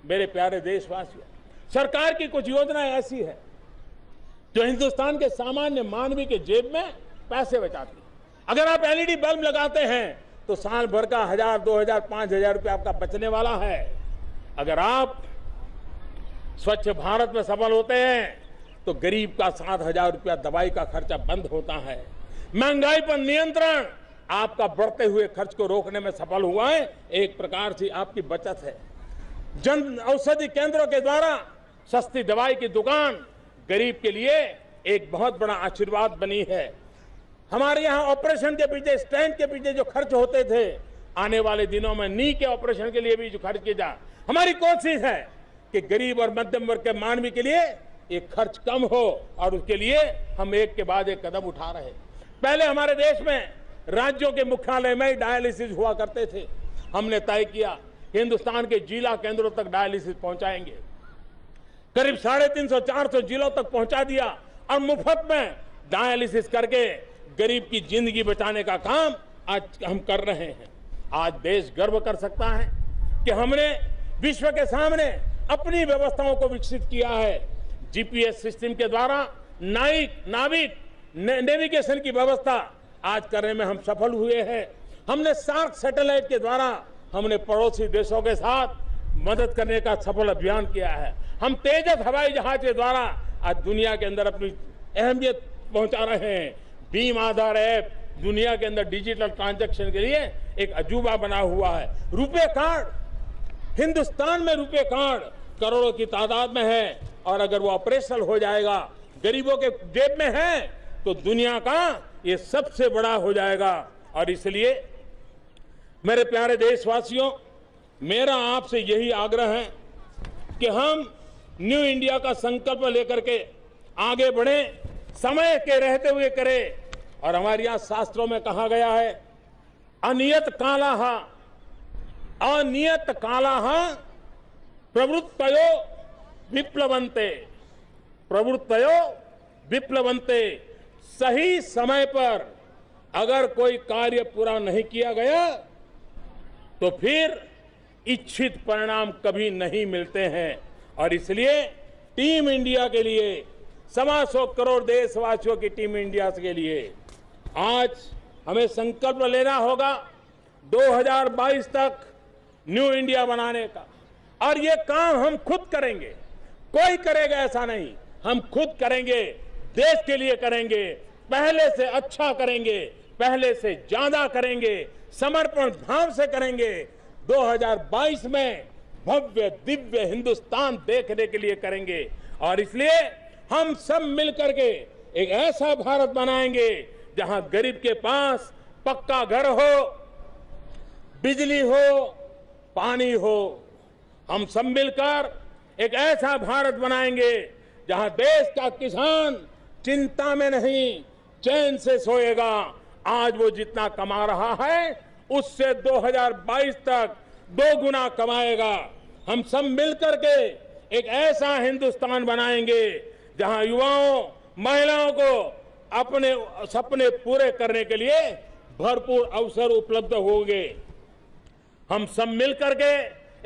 मेरे प्यारे देशवासियों, सरकार की कुछ योजनाएं ऐसी है जो हिंदुस्तान के सामान्य मानवी के जेब में पैसे बचाती है। अगर आप एलईडी बल्ब लगाते हैं तो साल भर का 1000, 2000, 5000 रुपये आपका बचने वाला है। अगर आप स्वच्छ भारत में सफल होते हैं तो गरीब का 7000 रुपया दवाई का खर्चा बंद होता है। महंगाई पर नियंत्रण आपका बढ़ते हुए खर्च को रोकने में सफल हुआ है। एक प्रकार से आपकी बचत है। जन औषधि केंद्रों के द्वारा सस्ती दवाई की दुकान गरीब के लिए एक बहुत बड़ा आशीर्वाद बनी है। हमारे यहाँ ऑपरेशन के पीछे, स्टेंट के पीछे जो खर्च होते थे, आने वाले दिनों में नी के ऑपरेशन के लिए भी जो खर्च किया जाए, हमारी कोशिश है कि गरीब और मध्यम वर्ग के मानवी के लिए एक खर्च कम हो, और उसके लिए हम एक के बाद एक कदम उठा रहे हैं। पहले हमारे देश में राज्यों के मुख्यालय में ही डायलिसिस हुआ करते थे। हमने तय किया हिंदुस्तान के जिला केंद्रों तक डायलिसिस पहुंचाएंगे। करीब 350-400 जिलों तक पहुंचा दिया और मुफ्त में डायलिसिस करके गरीब की जिंदगी बचाने का काम आज हम कर रहे हैं। आज देश गर्व कर सकता है कि हमने विश्व के सामने अपनी व्यवस्थाओं को विकसित किया है। जीपीएस सिस्टम के द्वारा नाविक नेविगेशन की व्यवस्था आज करने में हम सफल हुए हैं। हमने सार्क सैटेलाइट के द्वारा हमने पड़ोसी देशों के साथ मदद करने का सफल अभियान किया है। हम तेजस हवाई जहाज के द्वारा आज दुनिया के अंदर अपनी अहमियत पहुंचा रहे हैं। भीम आधार ऐप दुनिया के अंदर डिजिटल ट्रांजैक्शन के लिए एक अजूबा बना हुआ है। रुपे कार्ड, हिंदुस्तान में रुपे कार्ड करोड़ों की तादाद में है, और अगर वो ऑपरेशनल हो जाएगा, गरीबों के जेब में है, तो दुनिया का ये सबसे बड़ा हो जाएगा। और इसलिए मेरे प्यारे देशवासियों, मेरा आपसे यही आग्रह है कि हम न्यू इंडिया का संकल्प लेकर के आगे बढ़े, समय के रहते हुए करें। और हमारे यहां शास्त्रों में कहा गया है, अनियत कालाह प्रवृत्तयो विप्लवन्ते। सही समय पर अगर कोई कार्य पूरा नहीं किया गया तो फिर इच्छित परिणाम कभी नहीं मिलते हैं। और इसलिए टीम इंडिया के लिए, 125 करोड़ देशवासियों की टीम इंडिया के लिए आज हमें संकल्प लेना होगा 2022 तक न्यू इंडिया बनाने का। और ये काम हम खुद करेंगे, कोई करेगा ऐसा नहीं, हम खुद करेंगे, देश के लिए करेंगे, पहले से अच्छा करेंगे, पहले से ज्यादा करेंगे, समर्पण भाव से करेंगे। 2022 में भव्य दिव्य हिंदुस्तान देखने के लिए करेंगे। और इसलिए हम सब मिलकर के एक ऐसा भारत बनाएंगे जहां गरीब के पास पक्का घर हो, बिजली हो, पानी हो। हम सब मिलकर एक ऐसा भारत बनाएंगे जहां देश का किसान चिंता में नहीं, चैन से सोएगा। आज वो जितना कमा रहा है उससे 2022 तक 2 गुना कमाएगा। हम सब मिलकर के एक ऐसा हिंदुस्तान बनाएंगे जहां युवाओं, महिलाओं को अपने सपने पूरे करने के लिए भरपूर अवसर उपलब्ध होंगे। हम सब मिलकर के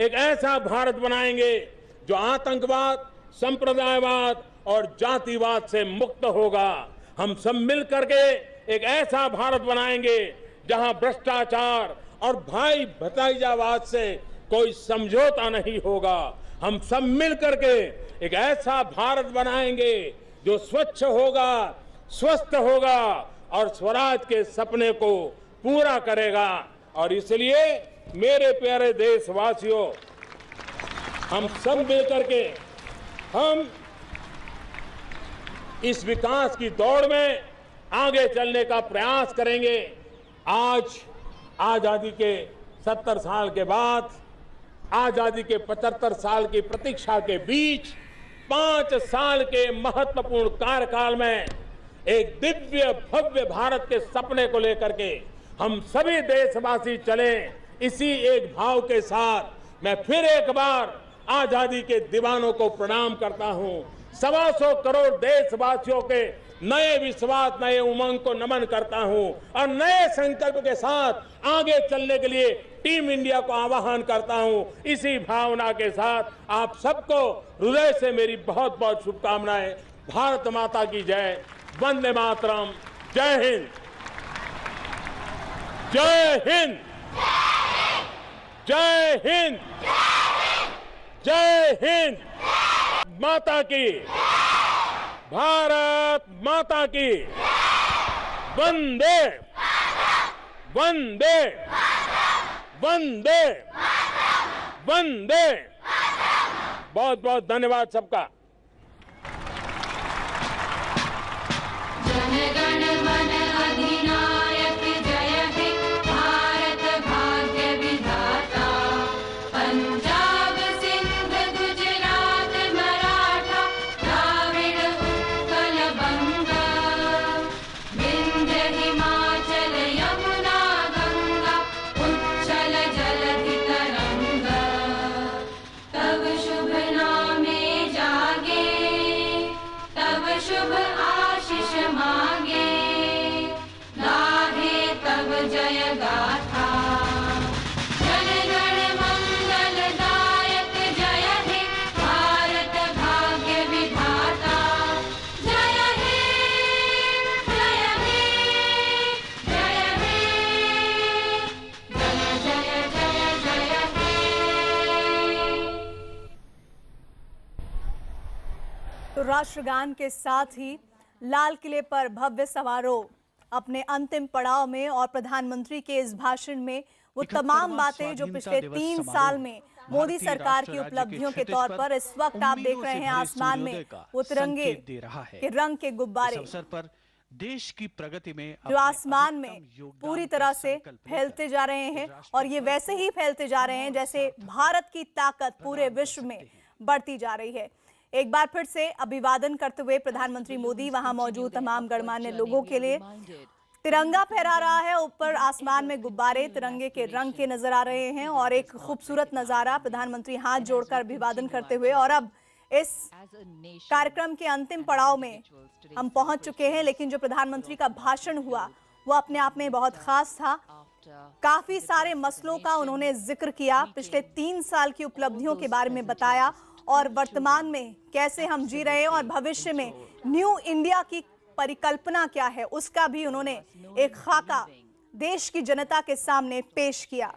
एक ऐसा भारत बनाएंगे जो आतंकवाद, संप्रदायवाद और जातिवाद से मुक्त होगा। हम सब मिलकर के एक ऐसा भारत बनाएंगे जहां भ्रष्टाचार और भाई भतीजावाद से कोई समझौता नहीं होगा। हम सब मिलकर के एक ऐसा भारत बनाएंगे जो स्वच्छ होगा, स्वस्थ होगा और स्वराज के सपने को पूरा करेगा। और इसलिए मेरे प्यारे देशवासियों, हम सब मिलकर के हम इस विकास की दौड़ में आगे चलने का प्रयास करेंगे। आज आजादी के 70 साल के बाद, आजादी के 75 साल की प्रतीक्षा के बीच 5 साल के महत्वपूर्ण कार्यकाल में एक दिव्य भव्य भारत के सपने को लेकर के हम सभी देशवासी चले। इसी एक भाव के साथ मैं फिर एक बार आजादी के दीवानों को प्रणाम करता हूं। 125 करोड़ देशवासियों के नए विश्वास, नए उमंग को नमन करता हूं और नए संकल्प के साथ आगे चलने के लिए टीम इंडिया को आह्वान करता हूं। इसी भावना के साथ आप सबको हृदय से मेरी बहुत बहुत शुभकामनाएं। भारत माता की जय। वंदे मातरम। जय हिंद। जय हिंद। जय हिंद। जय हिंद। माता की, भारत माता की। वंदे वंदे वंदे वंदे। बहुत बहुत धन्यवाद सबका। पंजाब सिंध गुजरात राष्ट्रगान के साथ ही लाल किले पर भव्य समारोह अपने अंतिम पड़ाव में और प्रधानमंत्री के इस भाषण में वो तमाम बातें जो पिछले 3 साल में मोदी सरकार की उपलब्धियों के तौर पर इस वक्त आप देख रहे हैं आसमान में वो तिरंगे के रंग के गुब्बारे देश की प्रगति में जो आसमान में पूरी तरह से फैलते जा रहे हैं और ये वैसे ही फैलते जा रहे हैं जैसे भारत की ताकत पूरे विश्व में बढ़ती जा रही है। एक बार फिर से अभिवादन करते हुए प्रधानमंत्री मोदी वहां मौजूद तमाम गणमान्य लोगों के लिए तिरंगा फहरा रहा है। ऊपर आसमान में गुब्बारे तिरंगे के रंग के नजर आ रहे हैं और एक खूबसूरत नजारा, प्रधानमंत्री हाथ जोड़कर अभिवादन करते हुए। और अब इस कार्यक्रम के अंतिम पड़ाव में हम पहुंच चुके हैं, लेकिन जो प्रधानमंत्री का भाषण हुआ वो अपने आप में बहुत खास था। काफी सारे मसलों का उन्होंने जिक्र किया, पिछले 3 साल की उपलब्धियों के बारे में बताया और वर्तमान में कैसे हम जी रहे हैं और भविष्य में न्यू इंडिया की परिकल्पना क्या है उसका भी उन्होंने एक खाका देश की जनता के सामने पेश किया।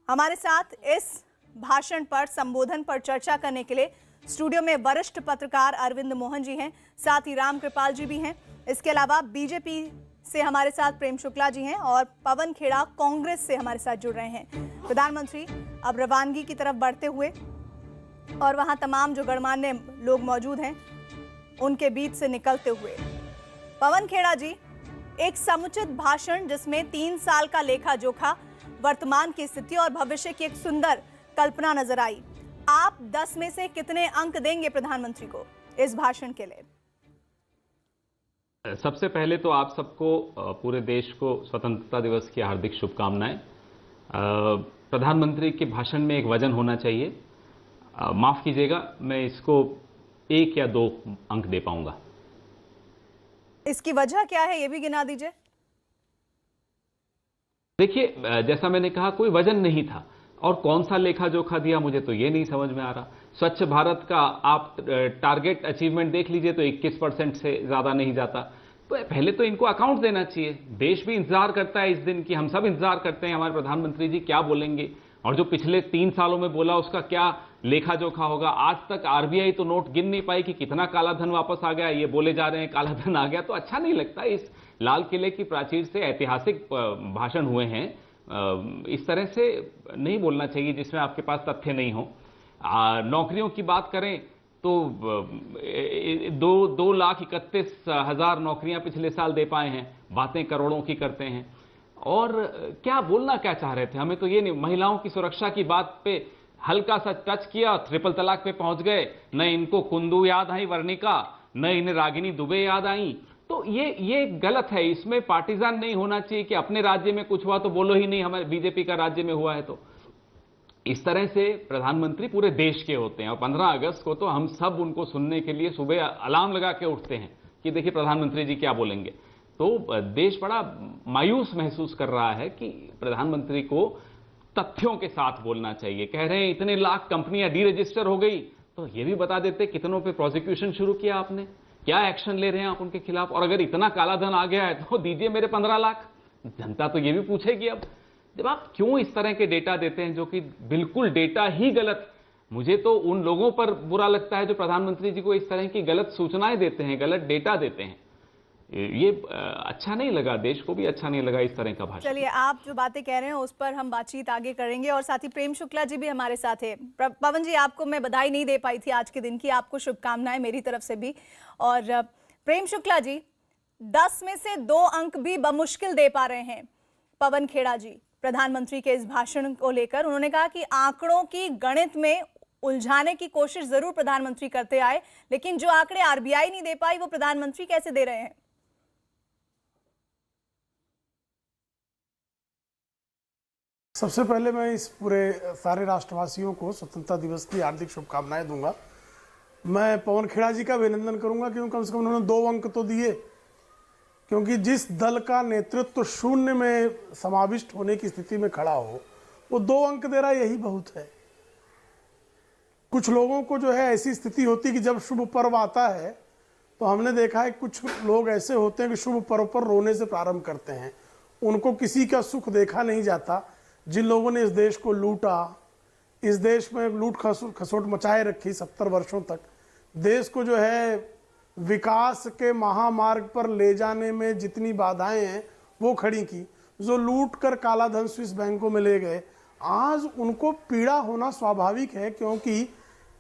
हमारे साथ इस भाषण पर, संबोधन पर चर्चा करने के लिए स्टूडियो में वरिष्ठ पत्रकार अरविंद मोहन जी हैं, साथ ही राम कृपाल जी भी हैं। इसके अलावा बीजेपी से हमारे साथ प्रेम शुक्ला जी हैं और पवन खेड़ा कांग्रेस से हमारे साथ जुड़ रहे हैं। प्रधानमंत्री अब रवानगी की तरफ बढ़ते हुए और वहां तमाम जो गणमान्य लोग मौजूद हैं उनके बीच से निकलते हुए, पवन खेड़ा जी, एक समुचित भाषण जिसमें 3 साल का लेखा जोखा, वर्तमान की स्थिति और भविष्य की एक सुंदर कल्पना नजर आई। आप 10 में से कितने अंक देंगे प्रधानमंत्री को इस भाषण के लिए? सबसे पहले तो आप सबको, पूरे देश को स्वतंत्रता दिवस की हार्दिक शुभकामनाएं। प्रधानमंत्री के भाषण में एक वजन होना चाहिए। माफ कीजिएगा, मैं इसको 1 या 2 अंक दे पाऊंगा। इसकी वजह क्या है ये भी गिना दीजिए। देखिए, जैसा मैंने कहा, कोई वजन नहीं था और कौन सा लेखा जोखा दिया मुझे तो ये नहीं समझ में आ रहा। स्वच्छ भारत का आप टारगेट अचीवमेंट देख लीजिए तो 21% से ज्यादा नहीं जाता। तो पहले तो इनको अकाउंट देना चाहिए। देश भी इंतजार करता है इस दिन की, हम सब इंतजार करते हैं हमारे प्रधानमंत्री जी क्या बोलेंगे और जो पिछले 3 सालों में बोला उसका क्या लेखा जोखा होगा। आज तक आरबीआई तो नोट गिन नहीं पाई कि कितना काला धन वापस आ गया। ये बोले जा रहे हैं काला धन आ गया, तो अच्छा नहीं लगता। इस लाल किले की प्राचीर से ऐतिहासिक भाषण हुए हैं, इस तरह से नहीं बोलना चाहिए जिसमें आपके पास तथ्य नहीं हो। नौकरियों की बात करें तो 2,31,000 नौकरियां पिछले साल दे पाए हैं, बातें करोड़ों की करते हैं। और क्या बोलना क्या चाह रहे थे, हमें तो ये नहीं। महिलाओं की सुरक्षा की बात पे हल्का सा टच किया, ट्रिपल तलाक पे पहुंच गए। न इनको कुंदू याद आई वर्णिका, न इन्हें रागिनी दुबे याद आई। तो ये गलत है। इसमें पार्टीजान नहीं होना चाहिए कि अपने राज्य में कुछ हुआ तो बोलो ही नहीं, हमारे बीजेपी का राज्य में हुआ है। तो इस तरह से प्रधानमंत्री पूरे देश के होते हैं और 15 अगस्त को तो हम सब उनको सुनने के लिए सुबह अलार्म लगा के उठते हैं कि देखिए प्रधानमंत्री जी क्या बोलेंगे। तो देश बड़ा मायूस महसूस कर रहा है कि प्रधानमंत्री को तथ्यों के साथ बोलना चाहिए। कह रहे हैं इतने लाख कंपनियां डीरजिस्टर हो गई, तो ये भी बता देते कितनों पे प्रोसिक्यूशन शुरू किया आपने, क्या एक्शन ले रहे हैं आप उनके खिलाफ। और अगर इतना काला धन आ गया है तो दीजिए मेरे 15 लाख। जनता तो ये भी पूछेगी अब, जब आप क्यों इस तरह के डेटा देते हैं जो कि बिल्कुल डेटा ही गलत। मुझे तो उन लोगों पर बुरा लगता है जो प्रधानमंत्री जी को इस तरह की गलत सूचनाएं देते हैं, गलत डेटा देते हैं। ये अच्छा नहीं लगा, देश को भी अच्छा नहीं लगा इस तरह का भाषण। चलिए, आप जो बातें कह रहे हैं उस पर हम बातचीत आगे करेंगे और साथ ही प्रेम शुक्ला जी भी हमारे साथ है। पवन जी, आपको मैं बधाई नहीं दे पाई थी आज के दिन की, आपको शुभकामनाएं मेरी तरफ से भी। और प्रेम शुक्ला जी, 10 में से 2 अंक भी बमुश्किल दे पा रहे हैं पवन खेड़ा जी प्रधानमंत्री के इस भाषण को लेकर। उन्होंने कहा कि आंकड़ों की गणित में उलझाने की कोशिश जरूर प्रधानमंत्री करते आए, लेकिन जो आंकड़े आरबीआई नहीं दे पाई वो प्रधानमंत्री कैसे दे रहे हैं? सबसे पहले मैं इस पूरे सारे राष्ट्रवासियों को स्वतंत्रता दिवस की हार्दिक शुभकामनाएं दूंगा। मैं पवन खेड़ा जी का अभिनंदन करूंगा क्योंकि कम से कम उन्होंने 2 अंक तो दिए, क्योंकि जिस दल का नेतृत्व शून्य में समाविष्ट होने की स्थिति में खड़ा हो वो 2 अंक दे रहा, यही बहुत है। कुछ लोगों को जो है ऐसी स्थिति होती है कि जब शुभ पर्व आता है तो हमने देखा है कुछ लोग ऐसे होते हैं कि शुभ पर्व पर रोने से प्रारंभ करते हैं। उनको किसी का सुख देखा नहीं जाता। जिन लोगों ने इस देश को लूटा, इस देश में लूट खसोट मचाए रखी 70 वर्षों तक, देश को जो है विकास के महामार्ग पर ले जाने में जितनी बाधाएं हैं वो खड़ी की, जो लूट कर काला धन स्विस बैंकों में ले गए, आज उनको पीड़ा होना स्वाभाविक है, क्योंकि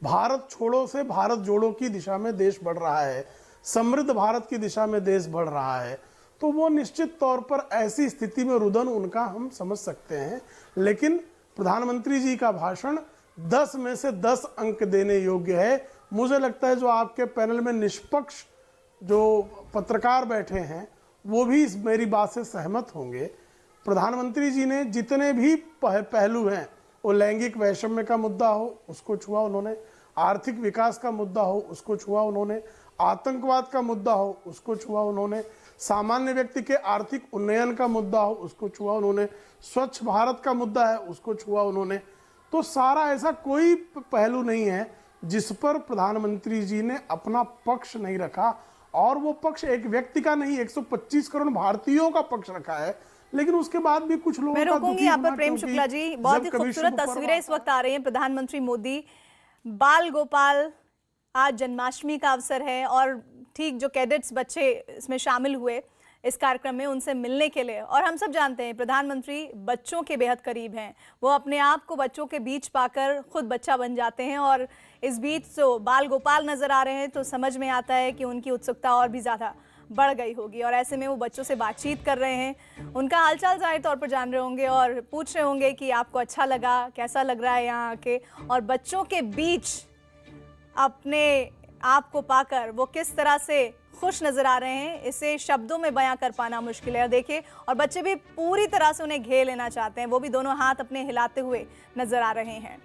भारत छोड़ो से भारत जोड़ो की दिशा में देश बढ़ रहा है, समृद्ध भारत की दिशा में देश बढ़ रहा है। तो वो निश्चित तौर पर ऐसी स्थिति में रुदन उनका हम समझ सकते हैं। लेकिन प्रधानमंत्री जी का भाषण 10 में से 10 अंक देने योग्य है। मुझे लगता है जो आपके पैनल में निष्पक्ष जो पत्रकार बैठे हैं वो भी इस मेरी बात से सहमत होंगे। प्रधानमंत्री जी ने जितने भी पहलू हैं, वो लैंगिक वैषम्य का मुद्दा हो उसको छुआ उन्होंने, आर्थिक विकास का मुद्दा हो उसको छुआ उन्होंने, आतंकवाद का मुद्दा हो उसको छुआ उन्होंने, सामान्य व्यक्ति के आर्थिक उन्नयन का मुद्दा हो उसको छुआ उन्होंने, स्वच्छ भारत का मुद्दा है उसको छुआ उन्होंने। तो सारा ऐसा कोई पहलू नहीं है जिस पर प्रधानमंत्री जी ने अपना पक्ष नहीं रखा, और वो पक्ष एक व्यक्ति का नहीं 125 करोड़ भारतीयों का पक्ष रखा है। लेकिन उसके बाद भी कुछ लोगों मैं रोकूंगी यहाँ पर प्रेम शुक्ला जी, बहुत ही खूबसूरत तस्वीरें इस वक्त आ रही हैं। प्रधानमंत्री मोदी बाल गोपाल, आज जन्माष्टमी का अवसर है और ठीक जो कैडेट्स बच्चे इसमें शामिल हुए इस कार्यक्रम में उनसे मिलने के लिए, और हम सब जानते हैं प्रधानमंत्री बच्चों के बेहद करीब हैं, वो अपने आप को बच्चों के बीच पाकर खुद बच्चा बन जाते हैं, और इस बीच जो बाल गोपाल नजर आ रहे हैं तो समझ में आता है कि उनकी उत्सुकता और भी ज़्यादा बढ़ गई होगी, और ऐसे में वो बच्चों से बातचीत कर रहे हैं, उनका हालचाल जाहिर तौर पर जान रहे होंगे और पूछ रहे होंगे कि आपको अच्छा लगा, कैसा लग रहा है यहाँ आके, और बच्चों के बीच अपने आप को पाकर वो किस तरह से खुश नजर आ रहे हैं, इसे शब्दों में बयां कर पाना मुश्किल है। देखिए, और बच्चे भी पूरी तरह से उन्हें घेर लेना चाहते हैं, वो भी दोनों हाथ अपने हिलाते हुए नजर आ रहे हैं।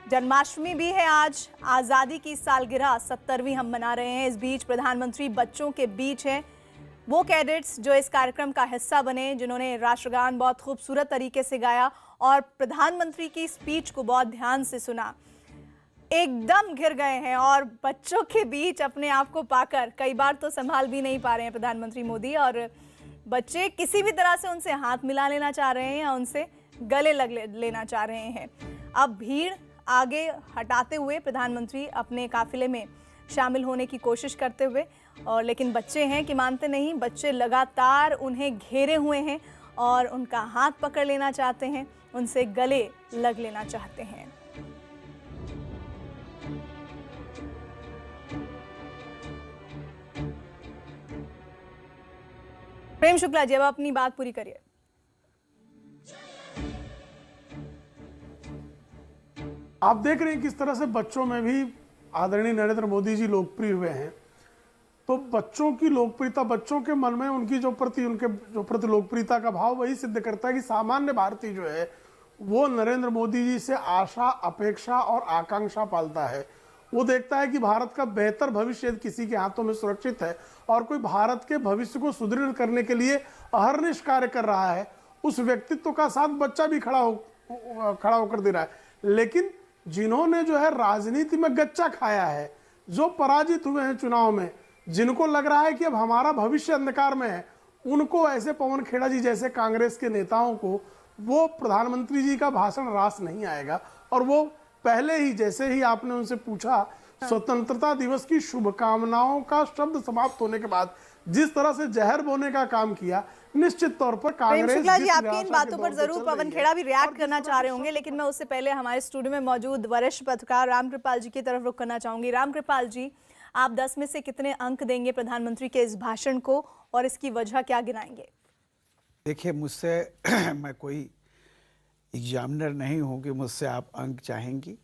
जन्माष्टमी भी है आज, आज़ादी की सालगिरह 70वीं हम मना रहे हैं। इस बीच प्रधानमंत्री बच्चों के बीच हैं, वो कैडेट्स जो इस कार्यक्रम का हिस्सा बने, जिन्होंने राष्ट्रगान बहुत खूबसूरत तरीके से गाया और प्रधानमंत्री की स्पीच को बहुत ध्यान से सुना, एकदम घिर गए हैं और बच्चों के बीच अपने आप को पाकर कई बार तो संभाल भी नहीं पा रहे हैं प्रधानमंत्री मोदी, और बच्चे किसी भी तरह से उनसे हाथ मिला लेना चाह रहे हैं या उनसे गले लग लेना चाह रहे हैं। अब भीड़ आगे हटाते हुए प्रधानमंत्री अपने काफिले में शामिल होने की कोशिश करते हुए, और लेकिन बच्चे हैं कि मानते नहीं, बच्चे लगातार उन्हें घेरे हुए हैं और उनका हाथ पकड़ लेना चाहते हैं, उनसे गले लग लेना चाहते हैं। प्रेम शुक्ला जी, अब अपनी बात पूरी करिए। आप देख रहे हैं किस तरह से बच्चों में भी आदरणीय नरेंद्र मोदी जी लोकप्रिय हुए हैं। तो बच्चों की लोकप्रियता, बच्चों के मन में उनकी उनके प्रति लोकप्रियता का भाव वही सिद्ध करता है कि सामान्य भारतीय जो है वो नरेंद्र मोदी जी से आशा, अपेक्षा और आकांक्षा पालता है। वो देखता है कि भारत का बेहतर भविष्य किसी के हाथों में सुरक्षित है और कोई भारत के भविष्य को सुदृढ़ करने के लिए अहर्निश कार्य कर रहा है। उस व्यक्तित्व का साथ बच्चा भी खड़ा होकर दे रहा है। लेकिन जिन्होंने जो है राजनीति में गच्चा खाया है, जो पराजित हुए हैं चुनाव में, जिनको लग रहा है कि अब हमारा भविष्य अंधकार में है, उनको, ऐसे पवन खेड़ा जी जैसे कांग्रेस के नेताओं को वो प्रधानमंत्री जी का भाषण रास नहीं आएगा। और वो पहले ही, जैसे ही आपने उनसे पूछा स्वतंत्रता दिवस की शुभकामनाओं का शब्द समाप्त होने के बाद जिस तरह से जहर बोने का काम किया, निश्चित तौर पर कांग्रेस शुक्ला जी, आपकी इन बातों पर जरूर पवन खेड़ा भी रिएक्ट करना चाह रहे होंगे, लेकिन मैं उससे पहले हमारे स्टूडियो में मौजूद वरिष्ठ पत्रकार रामकृपाल जी की तरफ रुख करना चाहूंगी। रामकृपाल जी, आप 10 में से कितने अंक देंगे प्रधानमंत्री के इस भाषण को और इसकी वजह क्या गिनाएंगे? देखिए, मुझसे मैं कोई एग्जामिनर नहीं हूँ कि मुझसे आप अंक चाहेंगी।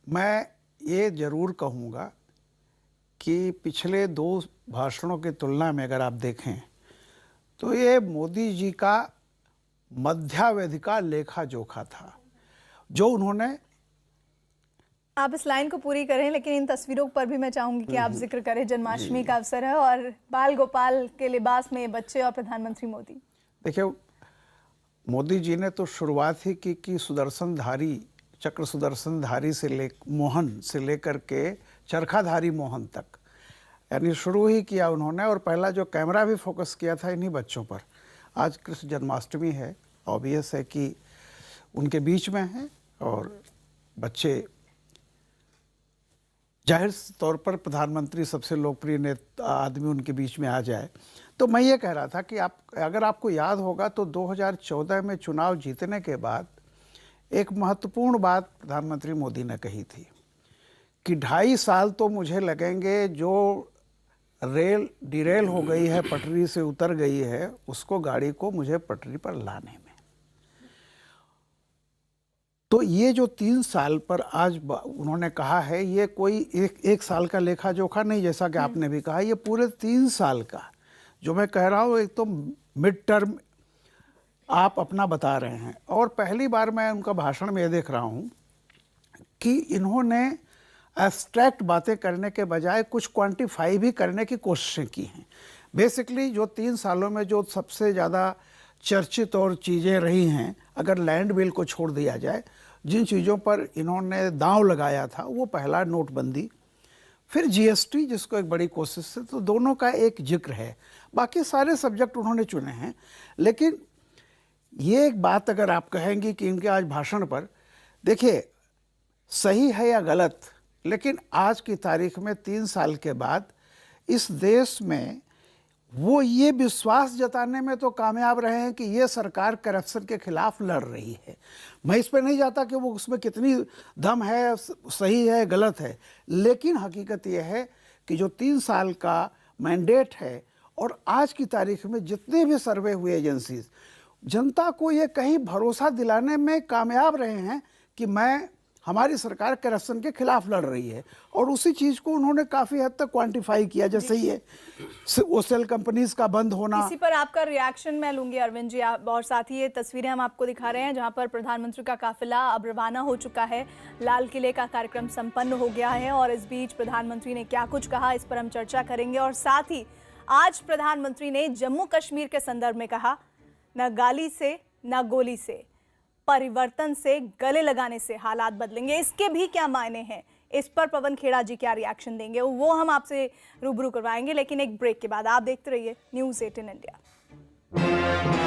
मैं ये जरूर कहूँगा कि पिछले 2 भाषणों की तुलना में अगर आप देखें तो ये मोदी जी का मध्यावधि का लेखा जोखा था जो उन्होंने। आप इस लाइन को पूरी करें, लेकिन इन तस्वीरों पर भी मैं चाहूंगी कि आप जिक्र करें। जन्माष्टमी का अवसर है और बाल गोपाल के लिबास में बच्चे और प्रधानमंत्री मोदी। देखिए, मोदी जी ने तो शुरुआत ही की कि सुदर्शनधारी, चक्र सुदर्शनधारी से मोहन से लेकर के चरखाधारी मोहन तक, यानी शुरू ही किया उन्होंने। और पहला जो कैमरा भी फोकस किया था इन्हीं बच्चों पर। आज कृष्ण जन्माष्टमी है, ऑब्वियस है कि उनके बीच में है और बच्चे जाहिर तौर पर प्रधानमंत्री सबसे लोकप्रिय नेता आदमी उनके बीच में आ जाए। तो मैं ये कह रहा था कि अगर आपको याद होगा तो 2014 में चुनाव जीतने के बाद एक महत्वपूर्ण बात प्रधानमंत्री मोदी ने कही थी कि 2.5 साल तो मुझे लगेंगे, जो रेल डिरेल हो गई है, पटरी से उतर गई है, उसको गाड़ी को मुझे पटरी पर लाने में। तो ये जो 3 साल पर आज उन्होंने कहा है, ये कोई एक साल का लेखा जोखा नहीं, जैसा कि आपने भी कहा, ये पूरे 3 साल का जो मैं कह रहा हूँ, एक तो मिड टर्म आप अपना बता रहे हैं। और पहली बार मैं उनका भाषण में ये देख रहा हूँ कि इन्होंने एब्स्ट्रैक्ट बातें करने के बजाय कुछ क्वांटिफाई भी करने की कोशिशें की हैं। बेसिकली जो 3 सालों में जो सबसे ज़्यादा चर्चित और चीज़ें रही हैं, अगर लैंड बिल को छोड़ दिया जाए, जिन चीज़ों पर इन्होंने दांव लगाया था, वो पहला नोटबंदी, फिर जीएसटी जिसको एक बड़ी कोशिश से, तो दोनों का एक जिक्र है। बाकी सारे सब्जेक्ट उन्होंने चुने हैं। लेकिन ये एक बात अगर आप कहेंगी कि इनके आज भाषण पर, देखिए सही है या गलत, लेकिन आज की तारीख में 3 साल के बाद इस देश में वो ये विश्वास जताने में तो कामयाब रहे हैं कि ये सरकार करप्शन के खिलाफ लड़ रही है। मैं इस पर नहीं जाता कि वो उसमें कितनी दम है, सही है, गलत है, लेकिन हकीकत ये है कि जो 3 साल का मैंडेट है और आज की तारीख में जितने भी सर्वे हुए एजेंसीज, जनता को ये कहीं भरोसा दिलाने में कामयाब रहे हैं कि हमारी सरकार करप्शन के खिलाफ लड़ रही है। और उसी चीज़ को उन्होंने काफ़ी हद तक क्वांटिफाई किया, जैसे ये वो सेल कंपनीज का बंद होना। इसी पर आपका रिएक्शन मैं लूंगी अरविंद जी। और साथ ही ये तस्वीरें हम आपको दिखा रहे हैं जहां पर प्रधानमंत्री का काफिला अब रवाना हो चुका है। लाल किले का कार्यक्रम संपन्न हो गया है और इस बीच प्रधानमंत्री ने क्या कुछ कहा, इस पर हम चर्चा करेंगे। और साथ ही आज प्रधानमंत्री ने जम्मू कश्मीर के संदर्भ में कहा, न गाली से न गोली से, परिवर्तन से गले लगाने से हालात बदलेंगे। इसके भी क्या मायने हैं, इस पर पवन खेड़ा जी क्या रिएक्शन देंगे, वो हम आपसे रूबरू करवाएंगे, लेकिन एक ब्रेक के बाद। आप देखते रहिए न्यूज़ 18 इंडिया।